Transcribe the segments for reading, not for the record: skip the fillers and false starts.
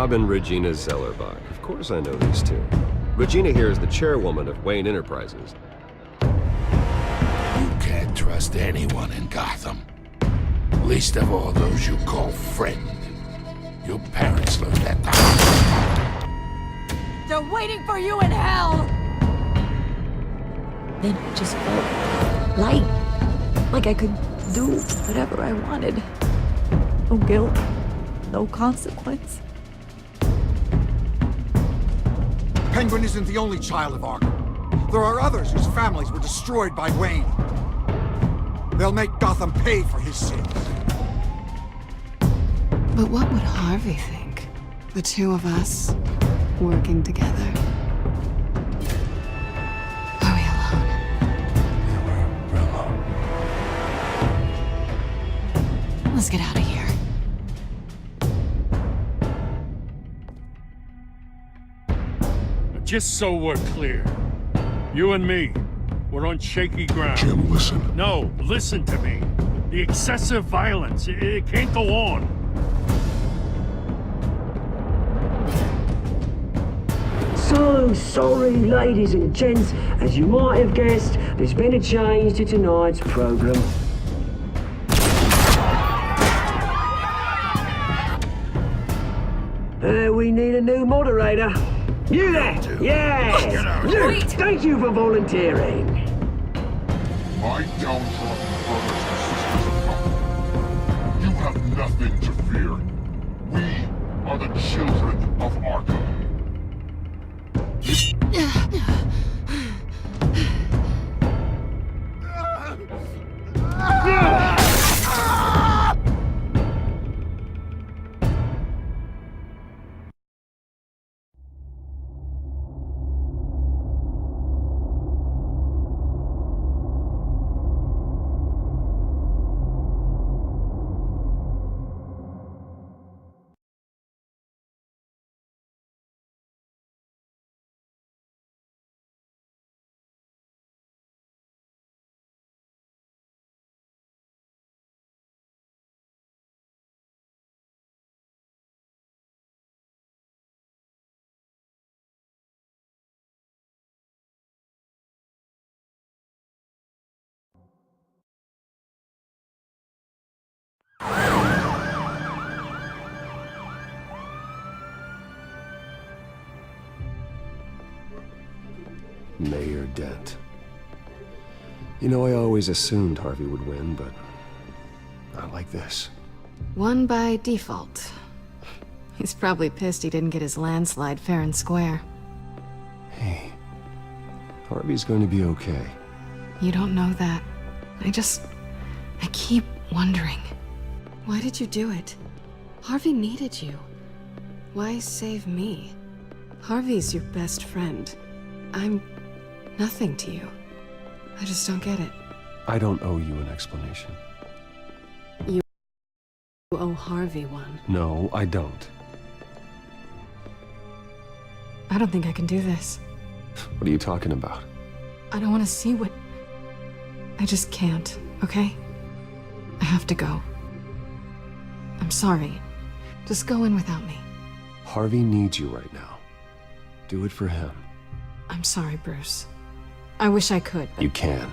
Bob and Regina Zellerbach. Of course I know these two. Regina here is the chairwoman of Wayne Enterprises. You can't trust anyone in Gotham. Least of all those you call friend. Your parents learned that the hard way. They're waiting for you in hell! Then it just felt light. Like I could do whatever I wanted. No guilt. No consequence. Penguin isn't the only child of Arkham. There are others whose families were destroyed by Wayne. They'll make Gotham pay for his sins. But what would Harvey think? The two of us working together. Are we alone? Yeah, we're alone. Let's get out of here. Just so we're clear, you and me, we're on shaky ground. Jim, listen. No, listen to me. The excessive violence, it can't go on. So sorry, ladies and gents. As you might have guessed, there's been a change to tonight's program. We need a new moderator. You there? Yeah! You! Thank you for volunteering. My downtrodden brothers and sisters of Gotham. You have nothing to fear. We are the children of Arkham. Mayor Dent. You know, I always assumed Harvey would win, but not like this. Won by default. He's probably pissed he didn't get his landslide fair and square. Hey, Harvey's going to be okay. You don't know that. I keep wondering. Why did you do it? Harvey needed you. Why save me? Harvey's your best friend. I'm nothing to you. I just don't get it. I don't owe you an explanation. You owe Harvey one. No, I don't. I don't think I can do this. What are you talking about? I don't want to see what... I just can't, okay? I have to go. I'm sorry. Just go in without me. Harvey needs you right now. Do it for him. I'm sorry, Bruce. I wish I could, but... You can.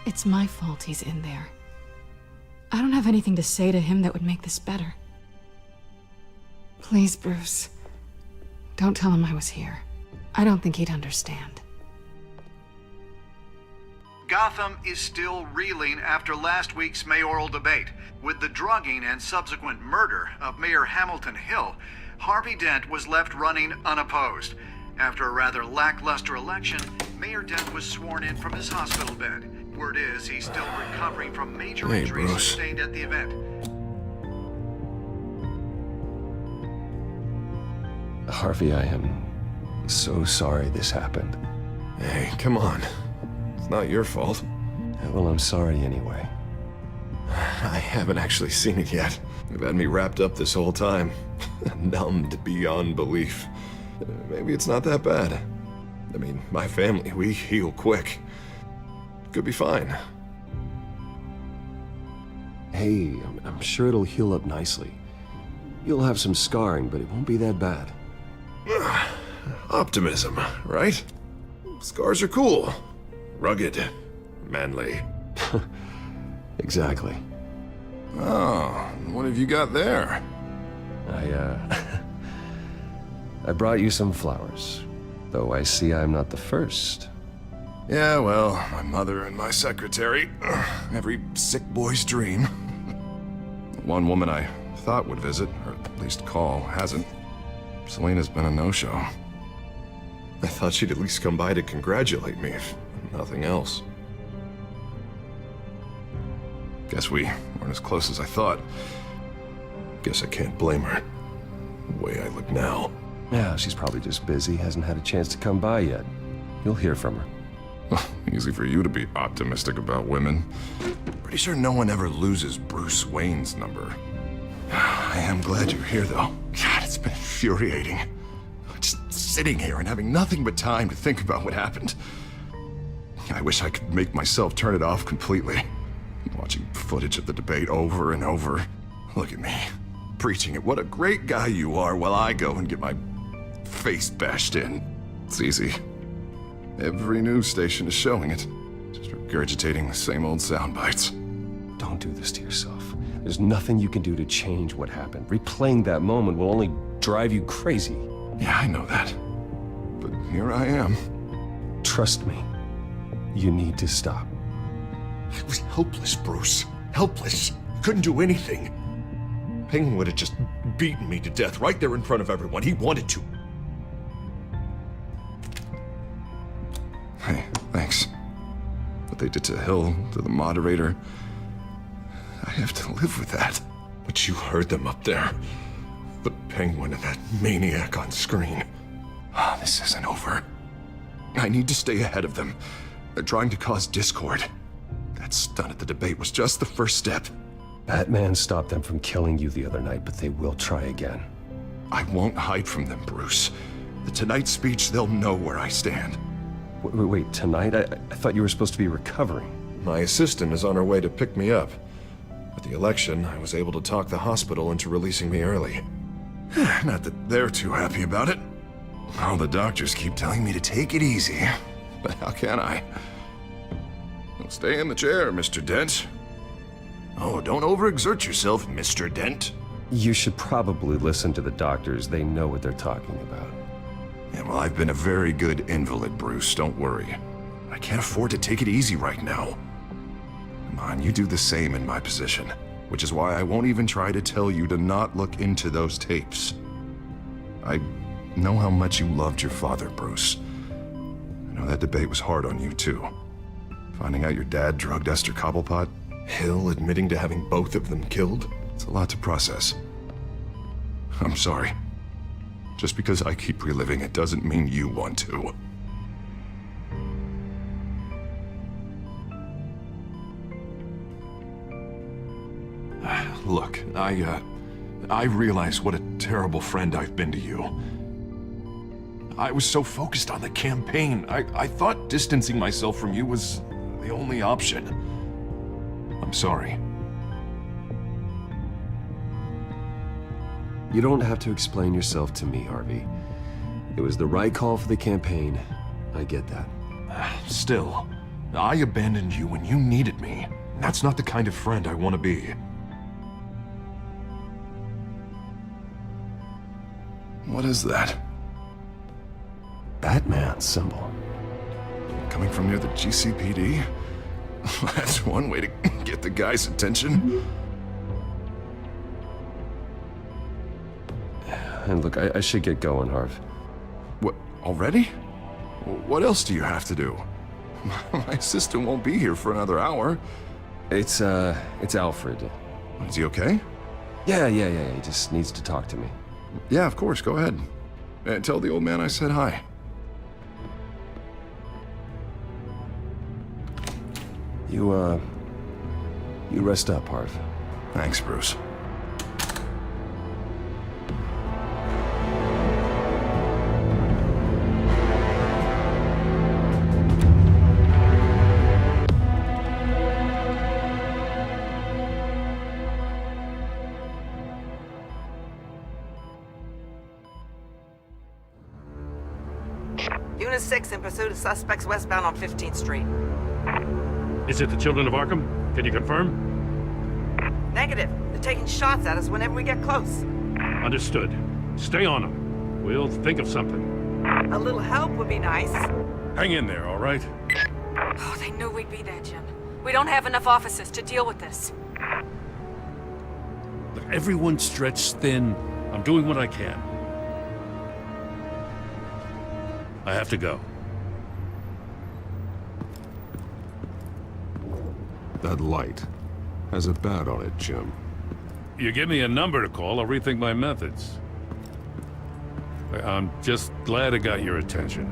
It's my fault he's in there. I don't have anything to say to him that would make this better. Please, Bruce. Don't tell him I was here. I don't think he'd understand. Gotham is still reeling after last week's mayoral debate. With the drugging and subsequent murder of Mayor Hamilton Hill, Harvey Dent was left running unopposed. After a rather lackluster election, Mayor Dent was sworn in from his hospital bed. Word is he's still recovering from major injuries sustained at the event. Harvey, I am so sorry this happened. Hey, come on. It's not your fault. Well, I'm sorry anyway. I haven't actually seen it yet. They've had me wrapped up this whole time. Numbed beyond belief. Maybe it's not that bad. I mean, my family, we heal quick. Could be fine. Hey, I'm sure it'll heal up nicely. You'll have some scarring, but it won't be that bad. Optimism, right? Scars are cool. Rugged. Manly. Exactly. Oh, what have you got there? I brought you some flowers. Though I see I'm not the first. Yeah, well, my mother and my secretary. Every sick boy's dream. One woman I thought would visit, or at least call, hasn't. Selena's been a no-show. I thought she'd at least come by to congratulate me, if nothing else. Guess we weren't as close as I thought. Guess I can't blame her. The way I look now. Yeah, she's probably just busy, hasn't had a chance to come by yet. You'll hear from her. Easy for you to be optimistic about women. Pretty sure no one ever loses Bruce Wayne's number. I am glad you're here, though. God, it's been infuriating. Just sitting here and having nothing but time to think about what happened. I wish I could make myself turn it off completely. Watching footage of the debate over and over. Look at me, preaching it. What a great guy you are, while I go and get my face bashed in. It's easy. Every news station is showing it. Just regurgitating the same old sound bites. Don't do this to yourself. There's nothing you can do to change what happened. Replaying that moment will only drive you crazy. Yeah, I know that. But here I am. Trust me. You need to stop. I was helpless, Bruce. Helpless. Couldn't do anything. Penguin would have just beaten me to death right there in front of everyone. He wanted to. Hey, thanks. What they did to Hill, to the moderator, I have to live with that. But you heard them up there. The Penguin and that maniac on screen. This isn't over. I need to stay ahead of them. They're trying to cause discord. That stunt at the debate was just the first step. Batman stopped them from killing you the other night, but they will try again. I won't hide from them, Bruce. The Tonight speech, they'll know where I stand. Wait, tonight? I thought you were supposed to be recovering. My assistant is on her way to pick me up. At the election, I was able to talk the hospital into releasing me early. Not that they're too happy about it. All the doctors keep telling me to take it easy. But how can I? Well, stay in the chair, Mr. Dent. Oh, don't overexert yourself, Mr. Dent. You should probably listen to the doctors. They know what they're talking about. Yeah, well, I've been a very good invalid, Bruce. Don't worry. I can't afford to take it easy right now. Come on, you do the same in my position. Which is why I won't even try to tell you to not look into those tapes. I know how much you loved your father, Bruce. I know that debate was hard on you, too. Finding out your dad drugged Esther Cobblepot, Hill admitting to having both of them killed, it's a lot to process. I'm sorry. Just because I keep reliving it doesn't mean you want to. Look, I realize what a terrible friend I've been to you. I was so focused on the campaign. I thought distancing myself from you was the only option. I'm sorry. You don't have to explain yourself to me, Harvey. It was the right call for the campaign. I get that. Still, I abandoned you when you needed me. That's not the kind of friend I want to be. What is that? Batman symbol. Coming from near the GCPD? That's one way to get the guy's attention. And look, I should get going, Harv. What, already? What else do you have to do? My assistant won't be here for another hour. It's Alfred. Is he okay? Yeah, he just needs to talk to me. Yeah, of course, go ahead. And tell the old man I said hi. You rest up, Harv. Thanks, Bruce. Unit 6 in pursuit of suspects westbound on 15th Street. Is it the Children of Arkham? Can you confirm? Negative. They're taking shots at us whenever we get close. Understood. Stay on them. We'll think of something. A little help would be nice. Hang in there, all right? Oh, they knew we'd be there, Jim. We don't have enough officers to deal with this. Look, everyone's stretched thin. I'm doing what I can. I have to go. That light has a bat on it, Jim. You give me a number to call, I'll rethink my methods. I'm just glad it got your attention.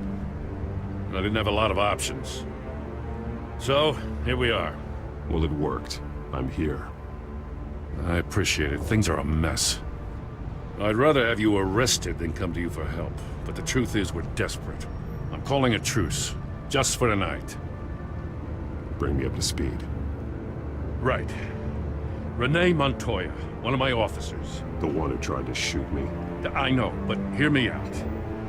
I didn't have a lot of options. So, here we are. Well, it worked. I'm here. I appreciate it. Things are a mess. I'd rather have you arrested than come to you for help. But the truth is, we're desperate. I'm calling a truce. Just for tonight. Bring me up to speed. Right. Renee Montoya, one of my officers. The one who tried to shoot me. I know, but hear me out.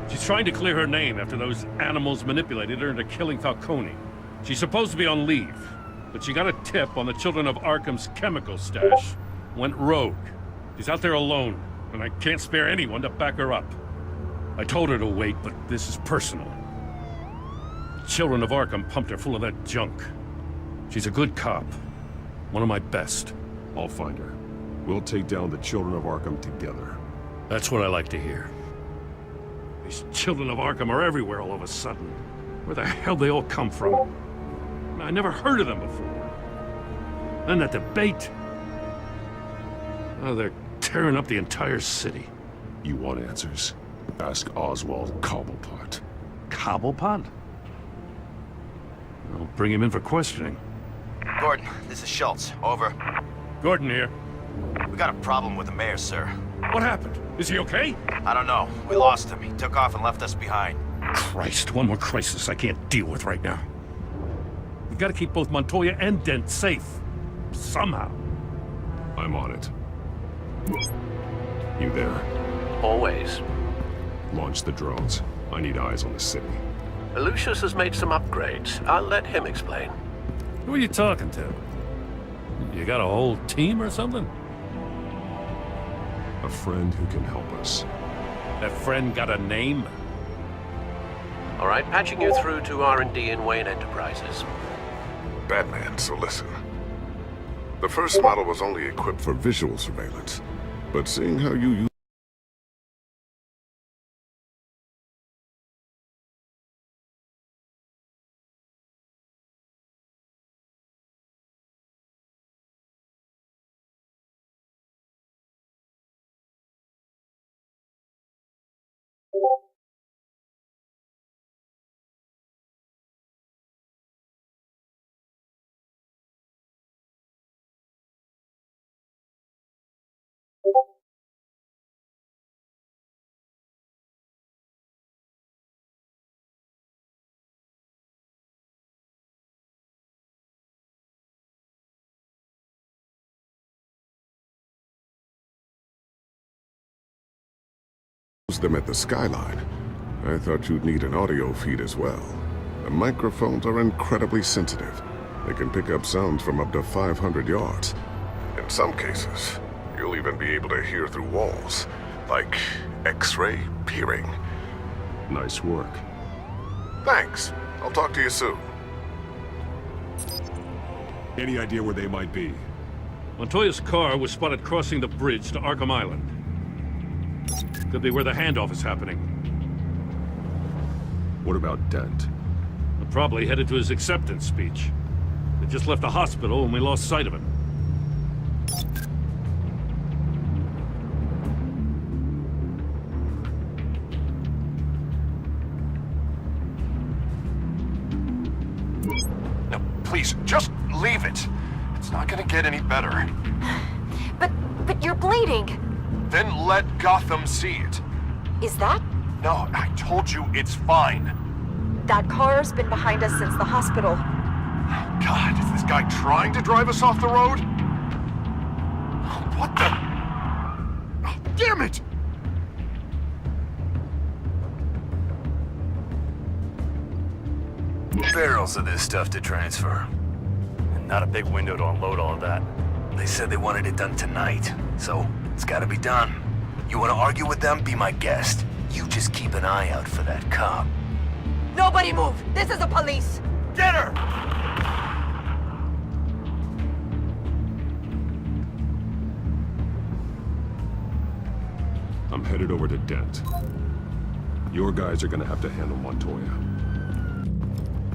She's trying to clear her name after those animals manipulated her into killing Falcone. She's supposed to be on leave, but she got a tip on the Children of Arkham's chemical stash. Went rogue. She's out there alone, and I can't spare anyone to back her up. I told her to wait, but this is personal. The Children of Arkham pumped her full of that junk. She's a good cop. One of my best. I'll find her. We'll take down the Children of Arkham together. That's what I like to hear. These Children of Arkham are everywhere all of a sudden. Where the hell they all come from? I never heard of them before. And that debate. Oh, they're tearing up the entire city. You want answers? Ask Oswald Cobblepot. Cobblepot? I'll bring him in for questioning. Gordon, this is Schultz. Over. Gordon here. We got a problem with the mayor, sir. What happened? Is he okay? I don't know. We lost him. He took off and left us behind. Christ, one more crisis I can't deal with right now. We've got to keep both Montoya and Dent safe. Somehow. I'm on it. You there? Always. Launch the drones. I need eyes on the city. Lucius has made some upgrades. I'll let him explain. Who are you talking to? You got a whole team or something? A friend who can help us. That friend got a name? All right, patching you through to R&D in Wayne Enterprises. Batman, so listen. The first model was only equipped for visual surveillance, but seeing how you use them at the skyline, I thought you'd need an audio feed as well. The microphones are incredibly sensitive. They can pick up sounds from up to 500 yards. In some cases, you'll even be able to hear through walls, like X-ray peering. Nice work. Thanks. I'll talk to you soon. Any idea where they might be? Montoya's car was spotted crossing the bridge to Arkham Island. Could be where the handoff is happening. What about Dent? They're probably headed to his acceptance speech. They just left the hospital and we lost sight of him. Now, please, just leave it. It's not gonna get any better. But you're bleeding. Then let Gotham see it. Is that? No, I told you it's fine. That car's been behind us since the hospital. God, is this guy trying to drive us off the road? What the? Oh, damn it! barrels of this stuff to transfer. And not a big window to unload all of that. They said they wanted it done tonight, so it's gotta be done. You wanna argue with them? Be my guest. You just keep an eye out for that cop. Nobody move! This is the police! Get her! I'm headed over to Dent. Your guys are gonna have to handle Montoya.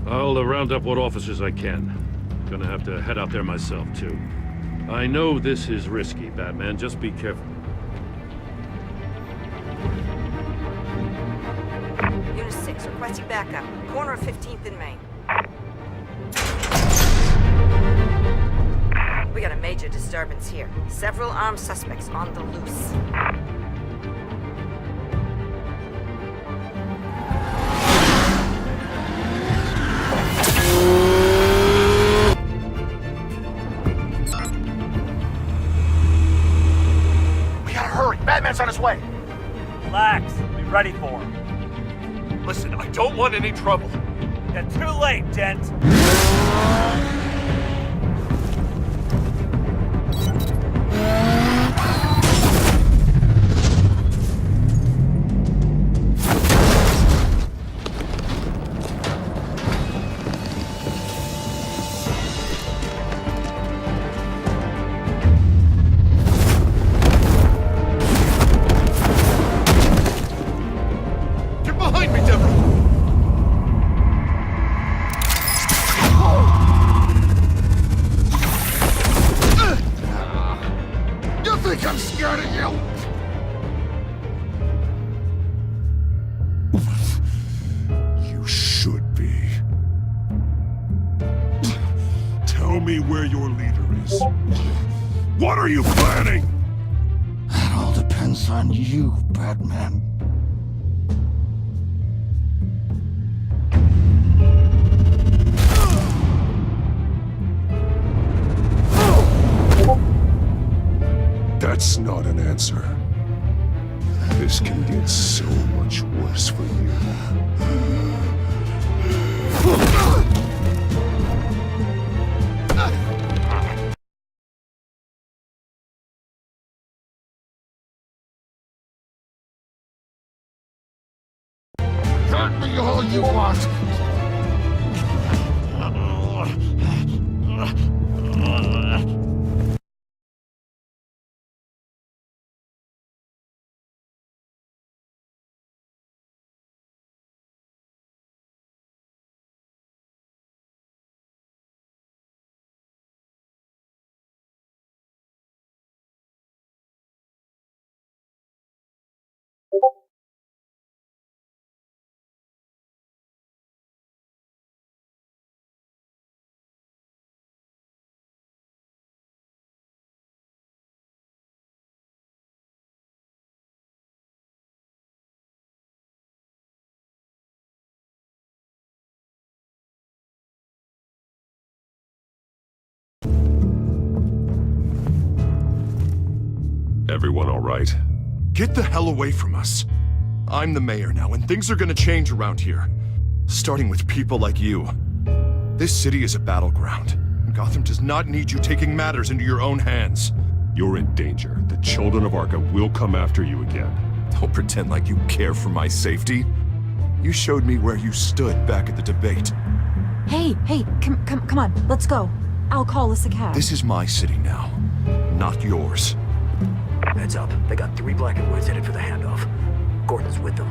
I'll round up what officers I can. Gonna have to head out there myself, too. I know this is risky, Batman. Just be careful. Unit 6, requesting backup. Corner of 15th and Main. We got a major disturbance here. Several armed suspects on the loose. Batman's on his way. Relax. Be ready for him. Listen, I don't want any trouble. You're too late, Dent. I'm scared of you! You should be. Tell me where your leader is. What are you planning? That all depends on you, Batman. That's not an answer. This can get so much worse for you. Hurt me all you want! Everyone all right? Get the hell away from us. I'm the mayor now, and things are gonna change around here. Starting with people like you. This city is a battleground. Gotham does not need you taking matters into your own hands. You're in danger. The children of Arkham will come after you again. Don't pretend like you care for my safety. You showed me where you stood back at the debate. Hey, come on, let's go. I'll call us a cab. This is my city now, not yours. Heads up. They got 3 Black and Whites headed for the handoff. Gordon's with them.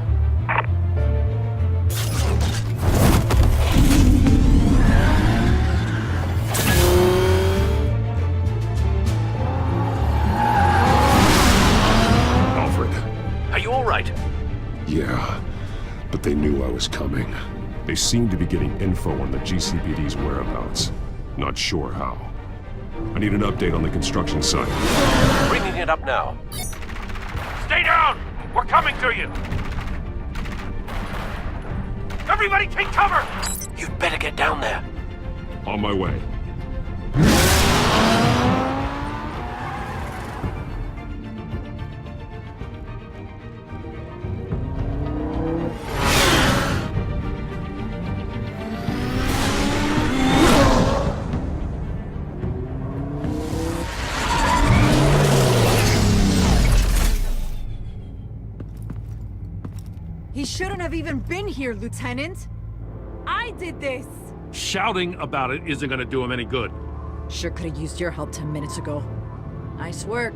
Alfred. Are you all right? Yeah, but they knew I was coming. They seem to be getting info on the GCPD's whereabouts. Not sure how. I need an update on the construction site. Bringing it up now. Stay down! We're coming to you! Everybody take cover! You'd better get down there. On my way. He shouldn't have even been here, Lieutenant. I did this. Shouting about it isn't gonna do him any good. Sure could have used your help 10 minutes ago. Nice work.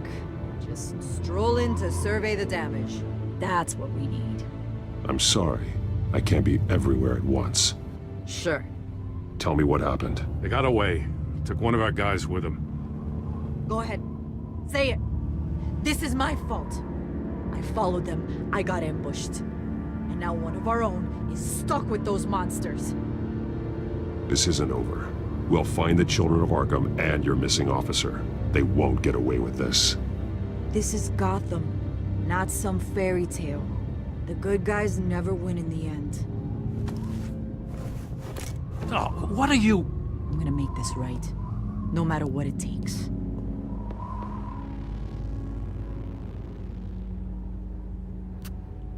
Just stroll in to survey the damage. That's what we need. I'm sorry. I can't be everywhere at once. Sure. Tell me what happened. They got away. Took one of our guys with them. Go ahead. Say it. This is my fault. I followed them. I got ambushed. And now one of our own is stuck with those monsters. This isn't over. We'll find the children of Arkham and your missing officer. They won't get away with this. This is Gotham, not some fairy tale. The good guys never win in the end. Oh, what are you... I'm gonna make this right, no matter what it takes.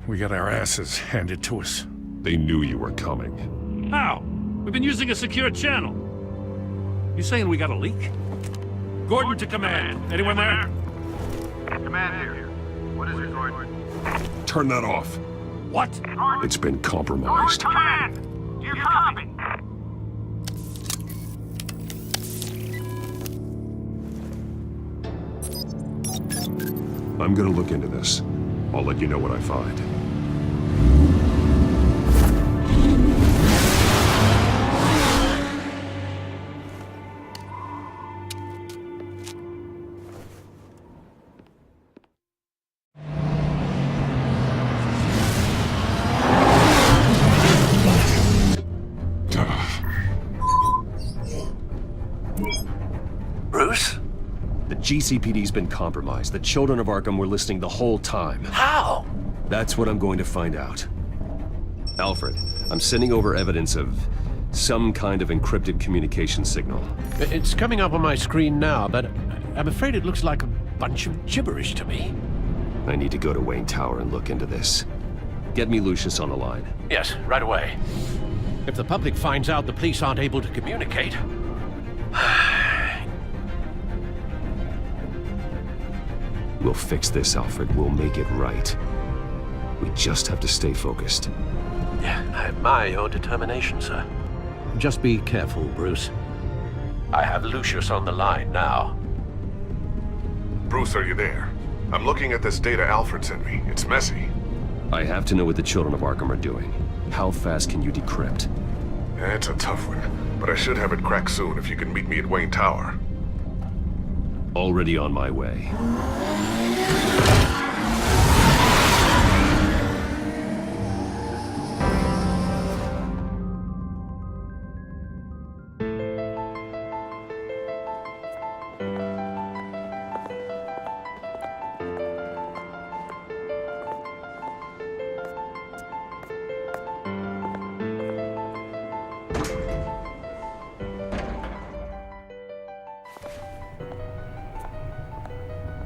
We got our asses handed to us. They knew you were coming. How? We've been using a secure channel. You saying we got a leak? Gordon to command. Anyone there? Command here. What is it, Gordon? Turn that off. What? It's been compromised. Command! Do you copy? I'm gonna look into this. I'll let you know what I find. Bruce? The GCPD's been compromised. The children of Arkham were listening the whole time. How? That's what I'm going to find out. Alfred, I'm sending over evidence of some kind of encrypted communication signal. It's coming up on my screen now, but I'm afraid it looks like a bunch of gibberish to me. I need to go to Wayne Tower and look into this. Get me Lucius on the line. Yes, right away. If the public finds out the police aren't able to communicate... We'll fix this, Alfred. We'll make it right. We just have to stay focused. Yeah, I admire your determination, sir. Just be careful, Bruce. I have Lucius on the line now. Bruce, are you there? I'm looking at this data Alfred sent me. It's messy. I have to know what the children of Arkham are doing. How fast can you decrypt? It's a tough one, but I should have it cracked soon if you can meet me at Wayne Tower. Already on my way.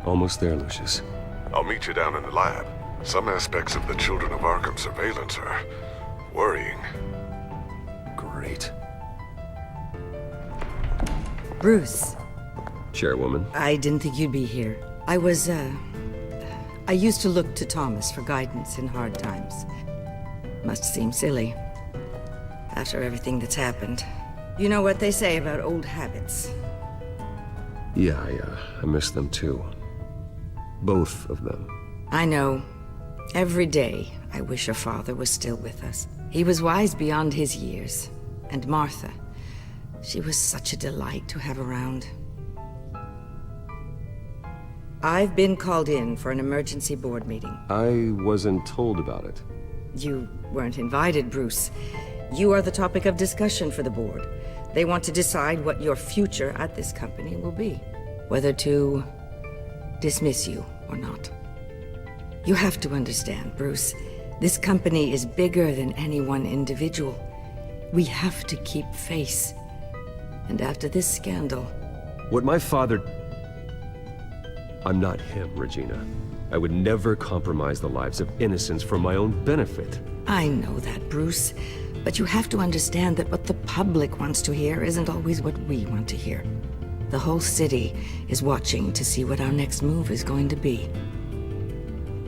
Almost there, Lucius. I'll meet you down in the lab. Some aspects of the Children of Arkham surveillance are worrying. Great. Bruce. Chairwoman. I didn't think you'd be here. I used to look to Thomas for guidance in hard times. Must seem silly. After everything that's happened. You know what they say about old habits. Yeah, I miss them too. Both of them. I know. Every day, I wish your father was still with us. He was wise beyond his years. And Martha, she was such a delight to have around. I've been called in for an emergency board meeting. I wasn't told about it. You weren't invited, Bruce. You are the topic of discussion for the board. They want to decide what your future at this company will be. Whether to dismiss you or not. You have to understand, Bruce. This company is bigger than any one individual. We have to keep face. And after this scandal... What my father... I'm not him, Regina. I would never compromise the lives of innocents for my own benefit. I know that, Bruce. But you have to understand that what the public wants to hear isn't always what we want to hear. The whole city is watching to see what our next move is going to be.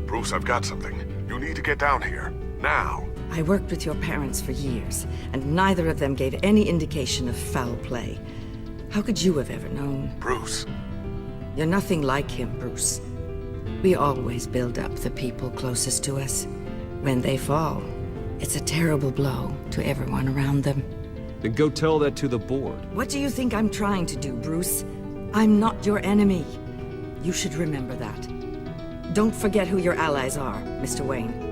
Bruce, I've got something. You need to get down here. now. I worked with your parents for years, and neither of them gave any indication of foul play. How could you have ever known? Bruce. You're nothing like him, Bruce. We always build up the people closest to us. When they fall, it's a terrible blow to everyone around them. Then go tell that to the board. What do you think I'm trying to do, Bruce? I'm not your enemy. You should remember that. Don't forget who your allies are, Mr. Wayne.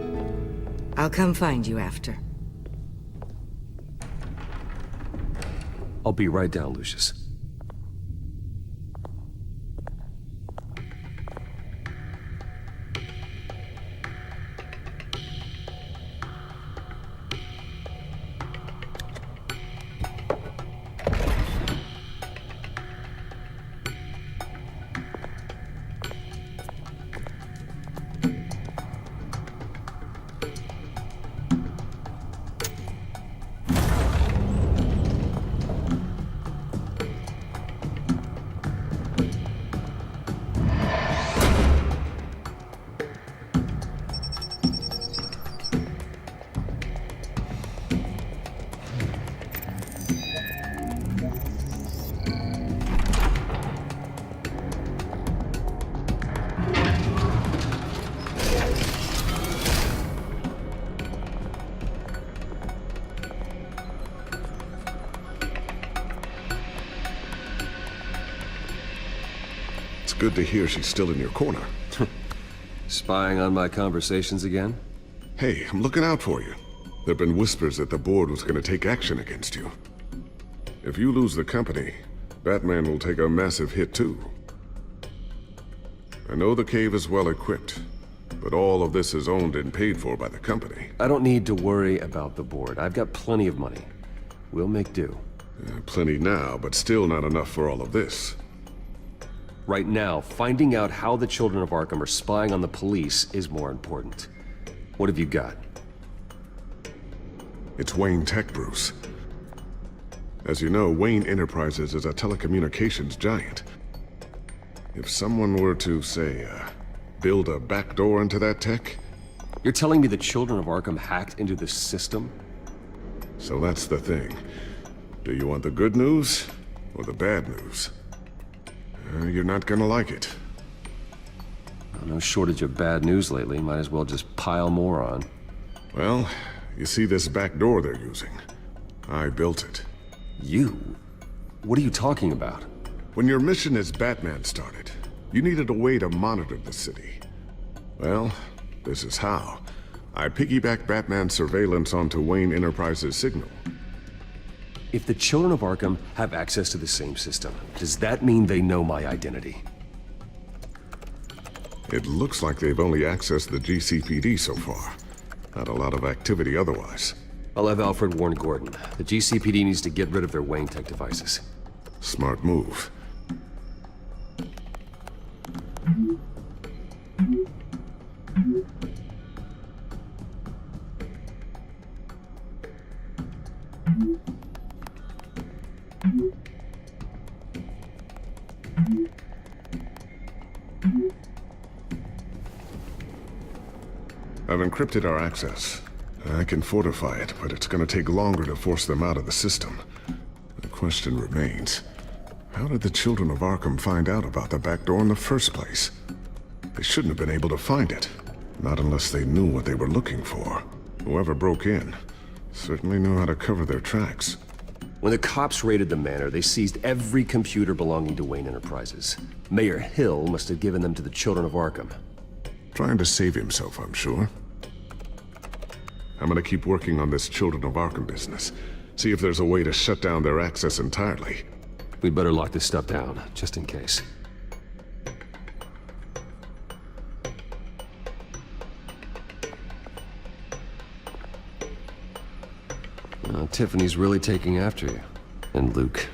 I'll come find you after. I'll be right down, Lucius. Good to hear she's still in your corner. Spying on my conversations again? Hey, I'm looking out for you. There've been whispers that the board was going to take action against you. If you lose the company, Batman will take a massive hit too. I know the cave is well equipped, but all of this is owned and paid for by the company. I don't need to worry about the board. I've got plenty of money. We'll make do. Plenty now, but still not enough for all of this. Right now, finding out how the Children of Arkham are spying on the police is more important. What have you got? It's Wayne Tech, Bruce. As you know, Wayne Enterprises is a telecommunications giant. If someone were to, say, build a backdoor into that tech... You're telling me the Children of Arkham hacked into the system? So that's the thing. Do you want the good news or the bad news? You're not gonna like it. No shortage of bad news lately. Might as well just pile more on. Well, you see this back door they're using? I built it. You? What are you talking about? When your mission as Batman started, you needed a way to monitor the city. Well, this is how. I piggybacked Batman's surveillance onto Wayne Enterprises' signal. If the Children of Arkham have access to the same system, does that mean they know my identity? It looks like they've only accessed the GCPD so far. Not a lot of activity otherwise. I'll have Alfred warn Gordon. The GCPD needs to get rid of their Wayne Tech devices. Smart move. I've encrypted our access. I can fortify it, but it's gonna take longer to force them out of the system. The question remains, how did the Children of Arkham find out about the back door in the first place? They shouldn't have been able to find it. Not unless they knew what they were looking for. Whoever broke in certainly knew how to cover their tracks. When the cops raided the manor, they seized every computer belonging to Wayne Enterprises. Mayor Hill must have given them to the Children of Arkham. Trying to save himself, I'm sure. I'm gonna keep working on this Children of Arkham business. See if there's a way to shut down their access entirely. We'd better lock this stuff down, just in case. Tiffany's really taking after you. And Luke,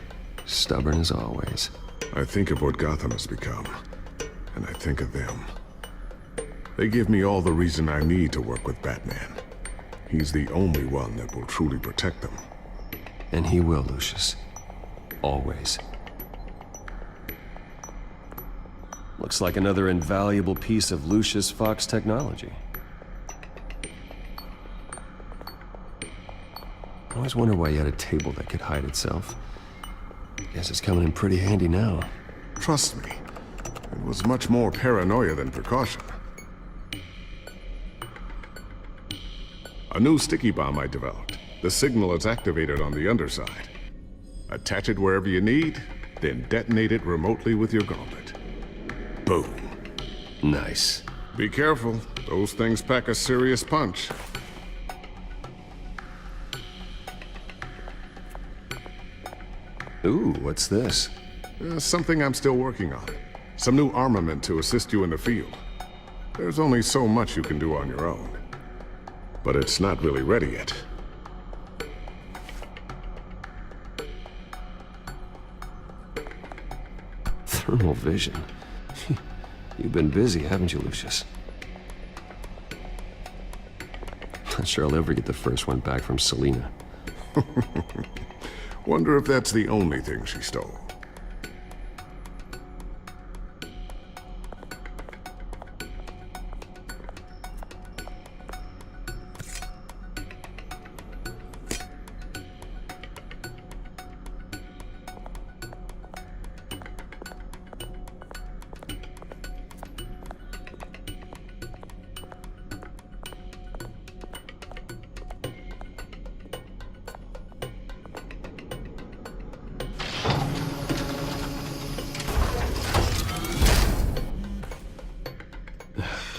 stubborn as always. I think of what Gotham has become, and I think of them. They give me all the reason I need to work with Batman. He's the only one that will truly protect them. And he will, Lucius. Always. Looks like another invaluable piece of Lucius Fox technology. always wondered why you had a table that could hide itself. Guess it's coming in pretty handy now. Trust me, it was much more paranoia than precaution. A new sticky bomb I developed. The signal is activated on the underside. Attach it wherever you need, then detonate it remotely with your gauntlet. Boom. Nice. Be careful. Those things pack a serious punch. Ooh, what's this? Something I'm still working on. Some new armament to assist you in the field. There's only so much you can do on your own. But it's not really ready yet. Thermal vision. You've been busy, haven't you, Lucius? Not sure I'll ever get the first one back from Selina. Wonder if that's the only thing she stole.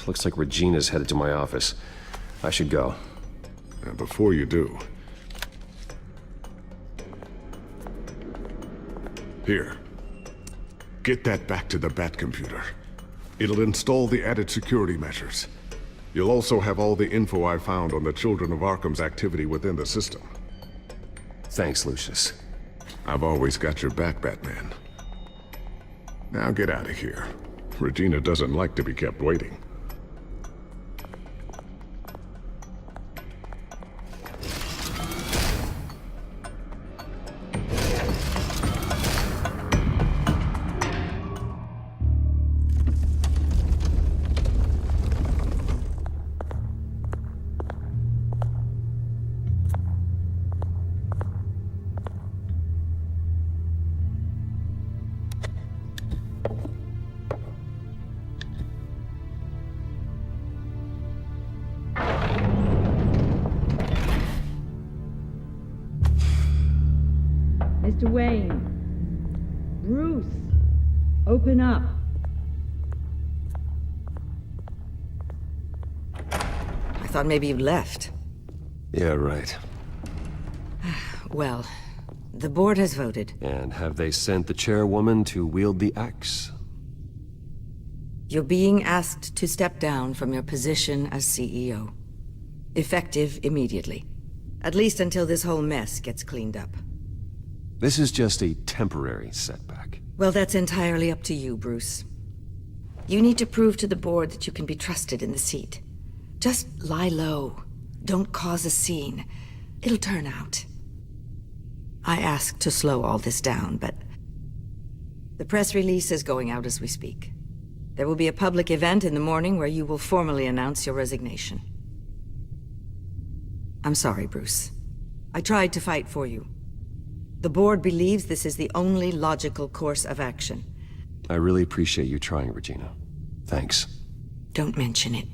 Looks like Regina's headed to my office. I should go. And before you do... Here. Get that back to the Bat computer. It'll install the added security measures. You'll also have all the info I found on the Children of Arkham's activity within the system. Thanks, Lucius. I've always got your back, Batman. Now get out of here. Regina doesn't like to be kept waiting. Mr. Wayne. Bruce. Open up. I thought maybe you left. Yeah, right. Well, the board has voted. And have they sent the chairwoman to wield the axe? You're being asked to step down from your position as CEO. Effective immediately. At least until this whole mess gets cleaned up. This is just a temporary setback. Well, that's entirely up to you, Bruce. You need to prove to the board that you can be trusted in the seat. Just lie low. Don't cause a scene. It'll turn out. I asked to slow all this down, but... the press release is going out as we speak. There will be a public event in the morning where you will formally announce your resignation. I'm sorry, Bruce. I tried to fight for you. The board believes this is the only logical course of action. I really appreciate you trying, Regina. Thanks. Don't mention it.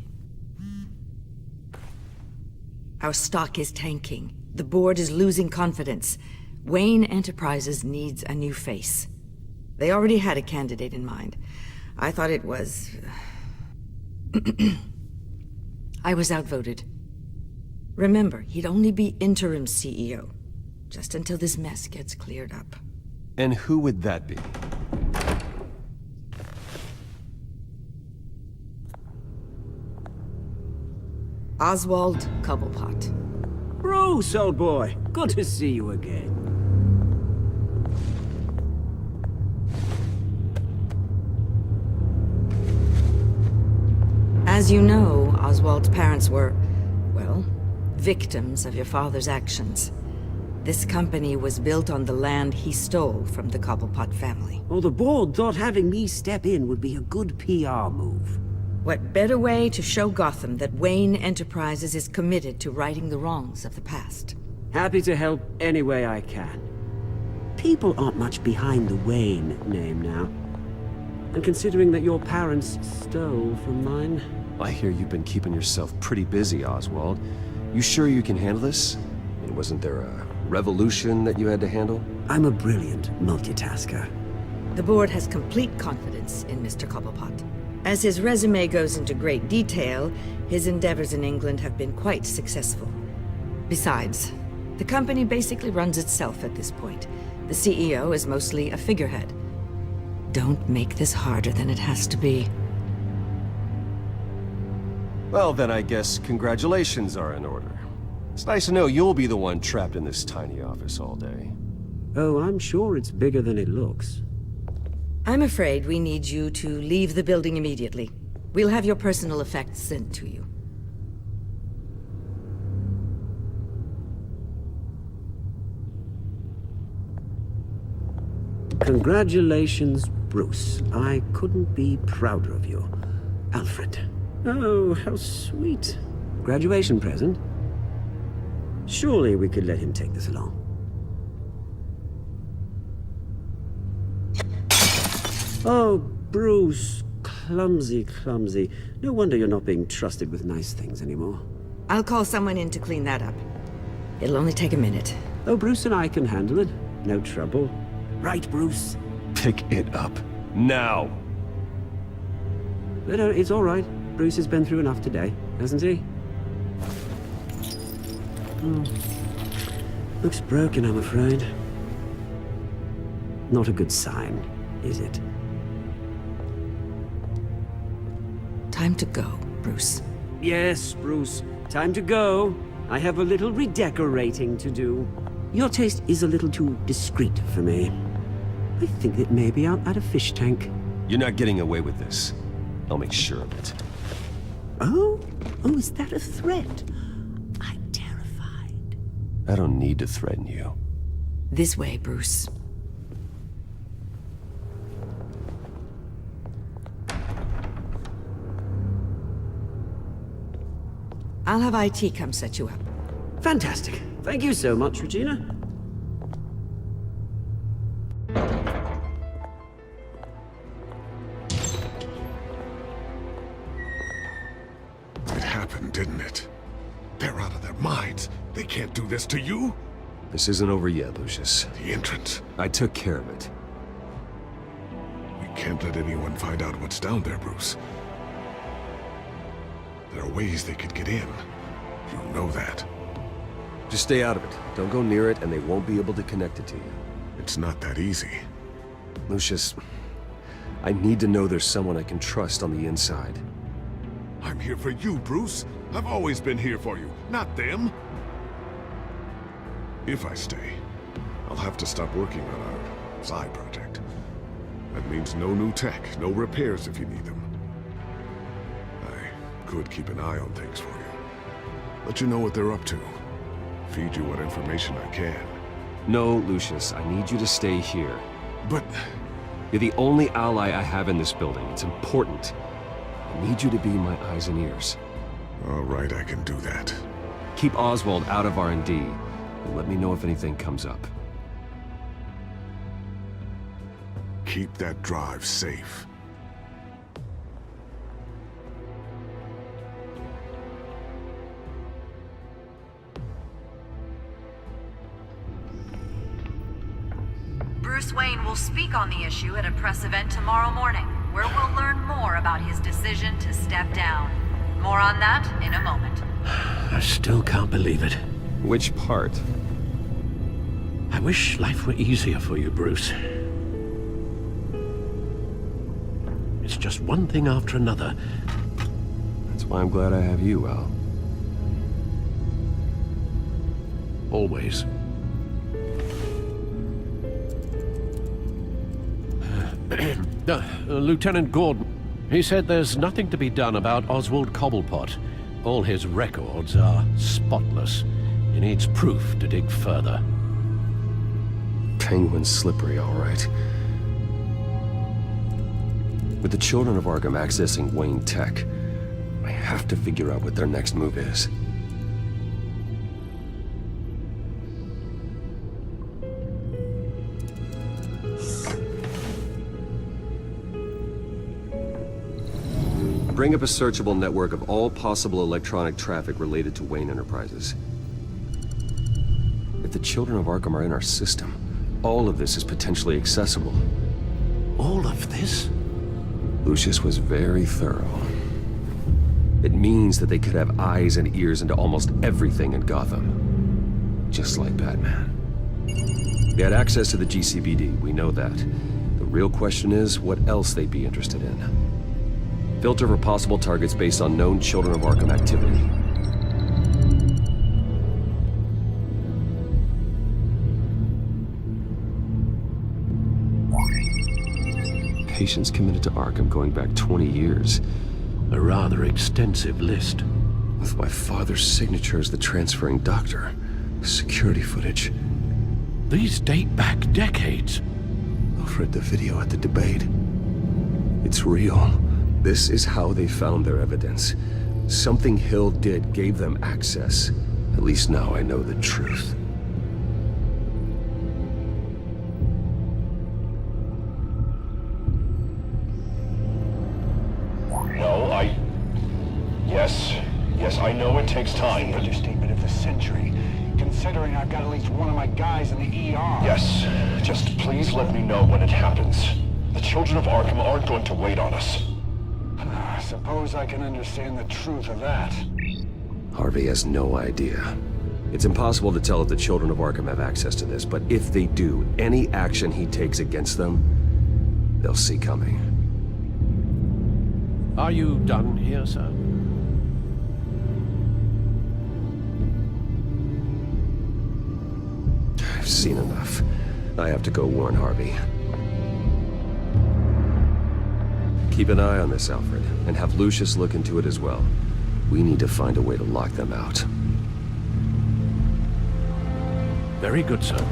Our stock is tanking. The board is losing confidence. Wayne Enterprises needs a new face. They already had a candidate in mind. I thought it was... I was outvoted. Remember, he'd only be interim CEO. Just until this mess gets cleared up. And who would that be? Oswald Cobblepot. Bruce, old boy. Good to see you again. As you know, Oswald's parents were, well, victims of your father's actions. This company was built on the land he stole from the Cobblepot family. Oh, the board thought having me step in would be a good PR move. What better way to show Gotham that Wayne Enterprises is committed to righting the wrongs of the past? Happy to help any way I can. People aren't much behind the Wayne name now. And considering that your parents stole from mine... I hear you've been keeping yourself pretty busy, Oswald. You sure you can handle this? And wasn't there a revolution that you had to handle? I'm a brilliant multitasker. The board has complete confidence in Mr. Cobblepot. As his resume goes into great detail, his endeavors in England have been quite successful. Besides, the company basically runs itself at this point. The CEO is mostly a figurehead. Don't make this harder than it has to be. Well, then I guess congratulations are in order. It's nice to know you'll be the one trapped in this tiny office all day. Oh, I'm sure it's bigger than it looks. I'm afraid we need you to leave the building immediately. We'll have your personal effects sent to you. Congratulations, Bruce. I couldn't be prouder of you. Alfred. Oh, how sweet. Graduation present? Surely we could let him take this along. Oh, Bruce. Clumsy, clumsy. No wonder you're not being trusted with nice things anymore. I'll call someone in to clean that up. It'll only take a minute. Oh, Bruce and I can handle it. No trouble. Right, Bruce? Pick it up. Now! No, it's all right. Bruce has been through enough today, hasn't he? Looks broken, I'm afraid. Not a good sign, is it? Time to go, Bruce. Yes, Bruce. Time to go. I have a little redecorating to do. Your taste is a little too discreet for me. I think that maybe I'm at a fish tank. You're not getting away with this. I'll make sure of it. Oh? Oh, is that a threat? I'm terrified. I don't need to threaten you. This way, Bruce. I'll have IT come set you up. Fantastic. Thank you so much, Regina. It happened, didn't it? They're out of their minds. They can't do this to you? This isn't over yet, Lucius. The entrance. I took care of it. We can't let anyone find out what's down there, Bruce. There are ways they could get in. You know that. Just stay out of it. Don't go near it, and they won't be able to connect it to you. It's not that easy. Lucius, I need to know there's someone I can trust on the inside. I'm here for you, Bruce. I've always been here for you, not them. If I stay, I'll have to stop working on our side project. That means no new tech, no repairs if you need them. I could keep an eye on things for you. Let you know what they're up to. Feed you what information I can. No, Lucius, I need you to stay here. But... You're the only ally I have in this building. It's important. I need you to be my eyes and ears. All right, I can do that. Keep Oswald out of R&D, and let me know if anything comes up. Keep that drive safe. Bruce Wayne will speak on the issue at a press event tomorrow morning, where we'll learn more about his decision to step down. More on that in a moment. I still can't believe it. Which part? I wish life were easier for you, Bruce. It's just one thing after another. That's why I'm glad I have you, Al. Always. Lieutenant Gordon, he said there's nothing to be done about Oswald Cobblepot. All his records are spotless. He needs proof to dig further. Penguin's slippery, all right. With the children of Arkham accessing Wayne Tech, I have to figure out what their next move is. bring up a searchable network of all possible electronic traffic related to Wayne Enterprises. If the children of Arkham are in our system, all of this is potentially accessible. All of this? Lucius was very thorough. It means that they could have eyes and ears into almost everything in Gotham. Just like Batman. They had access to the GCPD, we know that. The real question is, what else they'd be interested in. Filter for possible targets based on known Children of Arkham activity. Patients committed to Arkham going back 20 years. A rather extensive list. With my father's signature as the transferring doctor. Security footage. These date back decades. I've read the video at the debate. It's real. This is how they found their evidence. Something Hill did gave them access. At least now I know the truth. Yes, I know it takes time, but... Understatement of the century, considering I've got at least one of my guys in the ER. Yes, just please let me know when it happens. The children of Arkham aren't going to wait on us. I suppose I can understand the truth of that. Harvey has no idea. It's impossible to tell if the children of Arkham have access to this, but if they do, any action he takes against them, they'll see coming. Are you done here, sir? I've seen enough. I have to go warn Harvey. Keep an eye on this, Alfred, and have Lucius look into it as well. We need to find a way to lock them out. Very good, sir.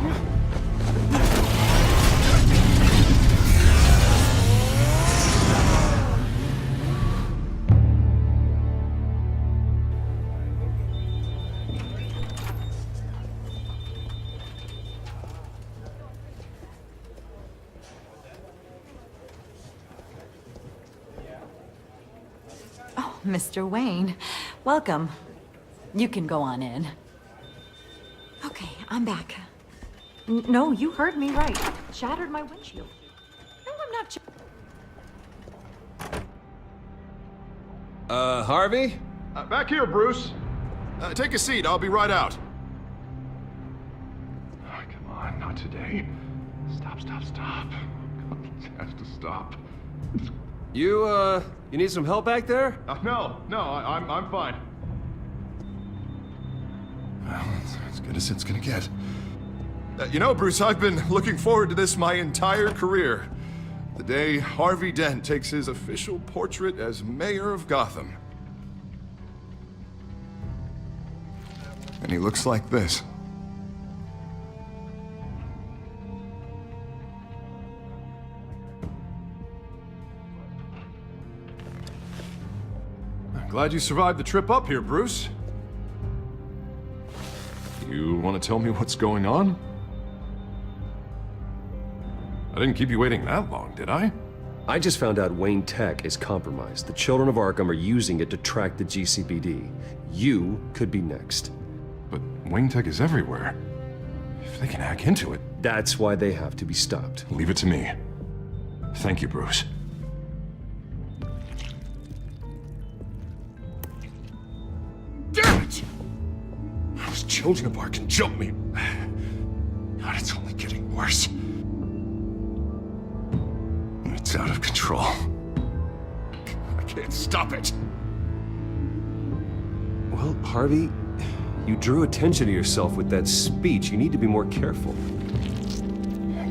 Mr. Wayne, welcome. You can go on in. Okay, I'm back. No, you heard me right. Shattered my windshield. No, I'm not. Harvey? Back here, Bruce. Take a seat. I'll be right out. Oh, come on, not today. Stop. It has to stop. You need some help back there? No, I'm fine. Well, it's as good as it's gonna get. You know, Bruce, I've been looking forward to this my entire career. The day Harvey Dent takes his official portrait as mayor of Gotham. And he looks like this. Glad you survived the trip up here, Bruce. You want to tell me what's going on? I didn't keep you waiting that long, did I? I just found out Wayne Tech is compromised. The children of Arkham are using it to track the GCPD. You could be next. But Wayne Tech is everywhere. If they can hack into it... That's why they have to be stopped. Leave it to me. Thank you, Bruce. Damn it! Those children of Arkham jumped me. God, it's only getting worse. It's out of control. I can't stop it. Well, Harvey, you drew attention to yourself with that speech. You need to be more careful.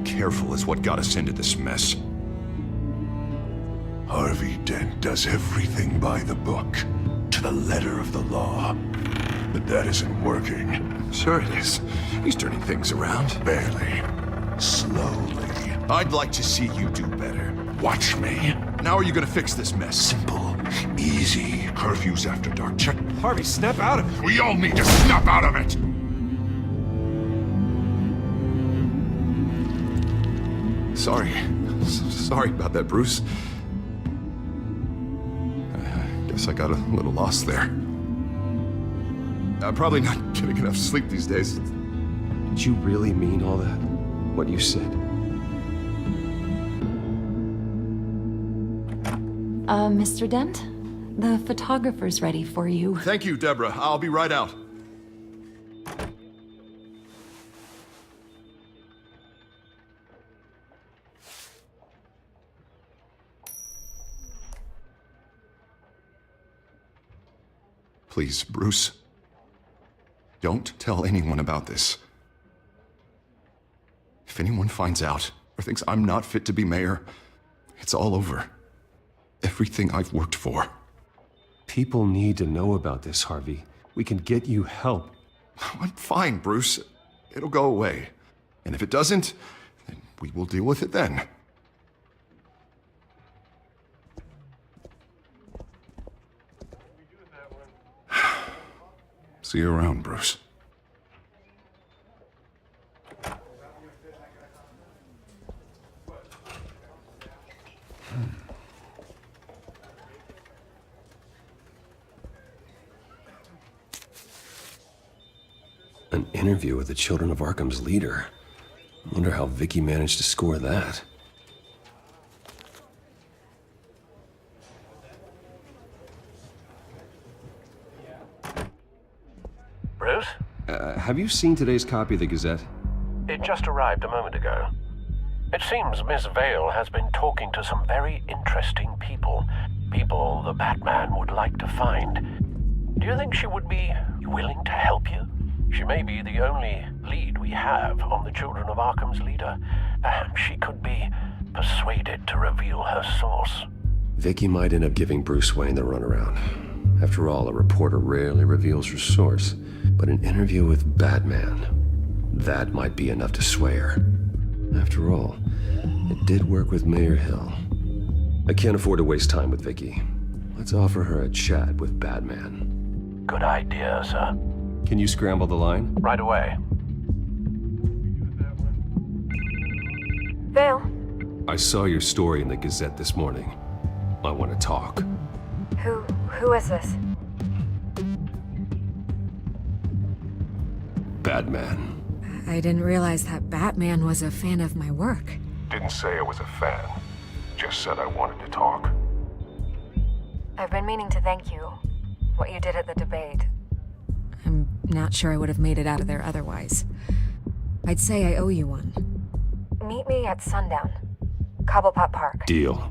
Careful is what got us into this mess. Harvey Dent does everything by the book, to the letter of the law. But that isn't working. Sure it is. He's turning things around. Barely. Slowly. I'd like to see you do better. Watch me. Now are you gonna fix this mess? Simple. Easy. Curfews after dark. Check. Harvey, snap out of it. We all need to snap out of it! Sorry about that, Bruce. Guess I got a little lost there. I'm probably not getting enough sleep these days. Did you really mean all that? What you said? Mr. Dent? The photographer's ready for you. Thank you, Deborah. I'll be right out. Please, Bruce. Don't tell anyone about this. If anyone finds out or thinks I'm not fit to be mayor, it's all over. Everything I've worked for. People need to know about this, Harvey. We can get you help. I'm fine, Bruce. It'll go away. And if it doesn't, then we will deal with it then. See you around, Bruce. An interview with the Children of Arkham's leader. I wonder how Vicky managed to score that. Bruce? Have you seen today's copy of the Gazette? It just arrived a moment ago. It seems Miss Vale has been talking to some very interesting people. People the Batman would like to find. Do you think she would be willing to help you? She may be the only lead we have on the Children of Arkham's leader. Perhaps she could be persuaded to reveal her source. Vicky might end up giving Bruce Wayne the runaround. After all, a reporter rarely reveals her source. But an interview with Batman, that might be enough to sway her. After all, it did work with Mayor Hill. I can't afford to waste time with Vicky. Let's offer her a chat with Batman. Good idea, sir. Can you scramble the line? Right away. Vale. I saw your story in the Gazette this morning. I want to talk. Who is this? Batman. I didn't realize that Batman was a fan of my work. Didn't say I was a fan. Just said I wanted to talk. I've been meaning to thank you. What you did at the debate. I'm not sure I would have made it out of there otherwise. I'd say I owe you one. Meet me at sundown. Cobblepot Park. Deal.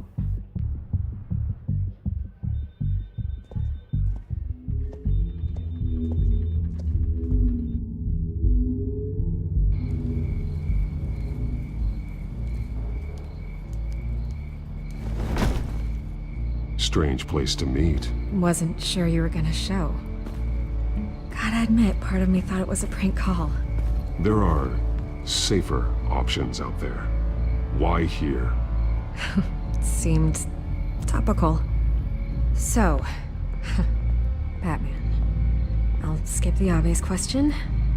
Strange place to meet. Wasn't sure you were gonna show. Gotta admit, part of me thought it was a prank call. There are safer options out there. Why here? Seemed topical. So, Batman. I'll skip the obvious question.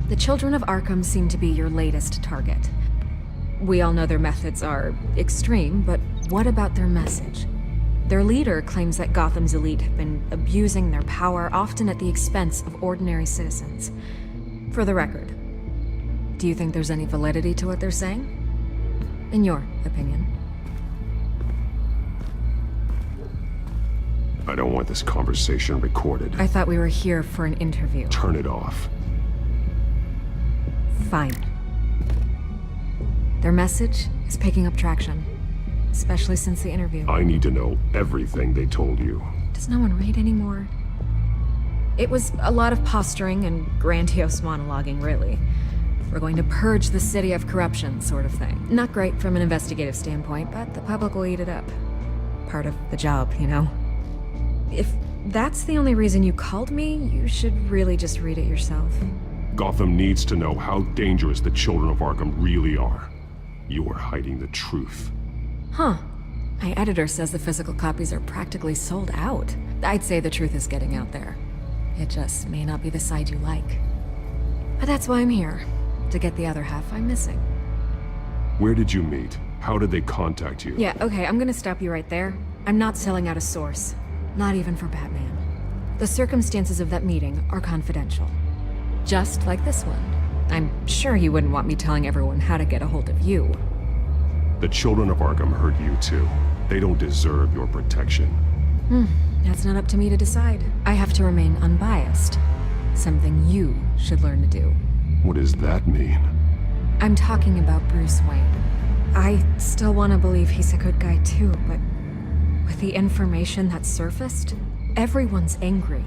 The Children of Arkham seem to be your latest target. We all know their methods are extreme, but what about their message? Their leader claims that Gotham's elite have been abusing their power, often at the expense of ordinary citizens. For the record, do you think there's any validity to what they're saying? In your opinion? I don't want this conversation recorded. I thought we were here for an interview. Turn it off. Fine. Their message is picking up traction. Especially since the interview. I need to know everything they told you. Does no one read anymore? It was a lot of posturing and grandiose monologuing, really. We're going to purge the city of corruption, sort of thing. Not great from an investigative standpoint, but the public will eat it up. Part of the job, you know? If that's the only reason you called me, you should really just read it yourself. Gotham needs to know how dangerous the Children of Arkham really are. You are hiding the truth. Huh. My editor says the physical copies are practically sold out. I'd say the truth is getting out there. It just may not be the side you like. But that's why I'm here. To get the other half I'm missing. Where did you meet? How did they contact you? Yeah, okay, I'm gonna stop you right there. I'm not selling out a source. Not even for Batman. The circumstances of that meeting are confidential. Just like this one. I'm sure you wouldn't want me telling everyone how to get a hold of you. The children of Arkham hurt you too. They don't deserve your protection. That's not up to me to decide. I have to remain unbiased. Something you should learn to do. What does that mean? I'm talking about Bruce Wayne. I still want to believe he's a good guy too, but with the information that surfaced, everyone's angry.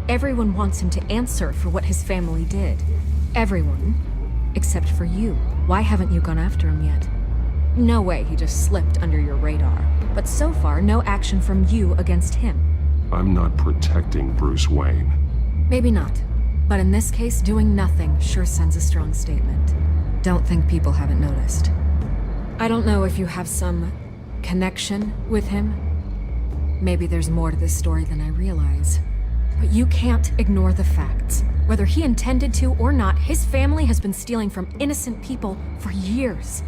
Everyone wants him to answer for what his family did. Everyone, except for you. Why haven't you gone after him yet? No way he just slipped under your radar. But so far, no action from you against him. I'm not protecting Bruce Wayne. Maybe not. But in this case, doing nothing sure sends a strong statement. Don't think people haven't noticed. I don't know if you have some connection with him. Maybe there's more to this story than I realize. But you can't ignore the facts. Whether he intended to or not, his family has been stealing from innocent people for years.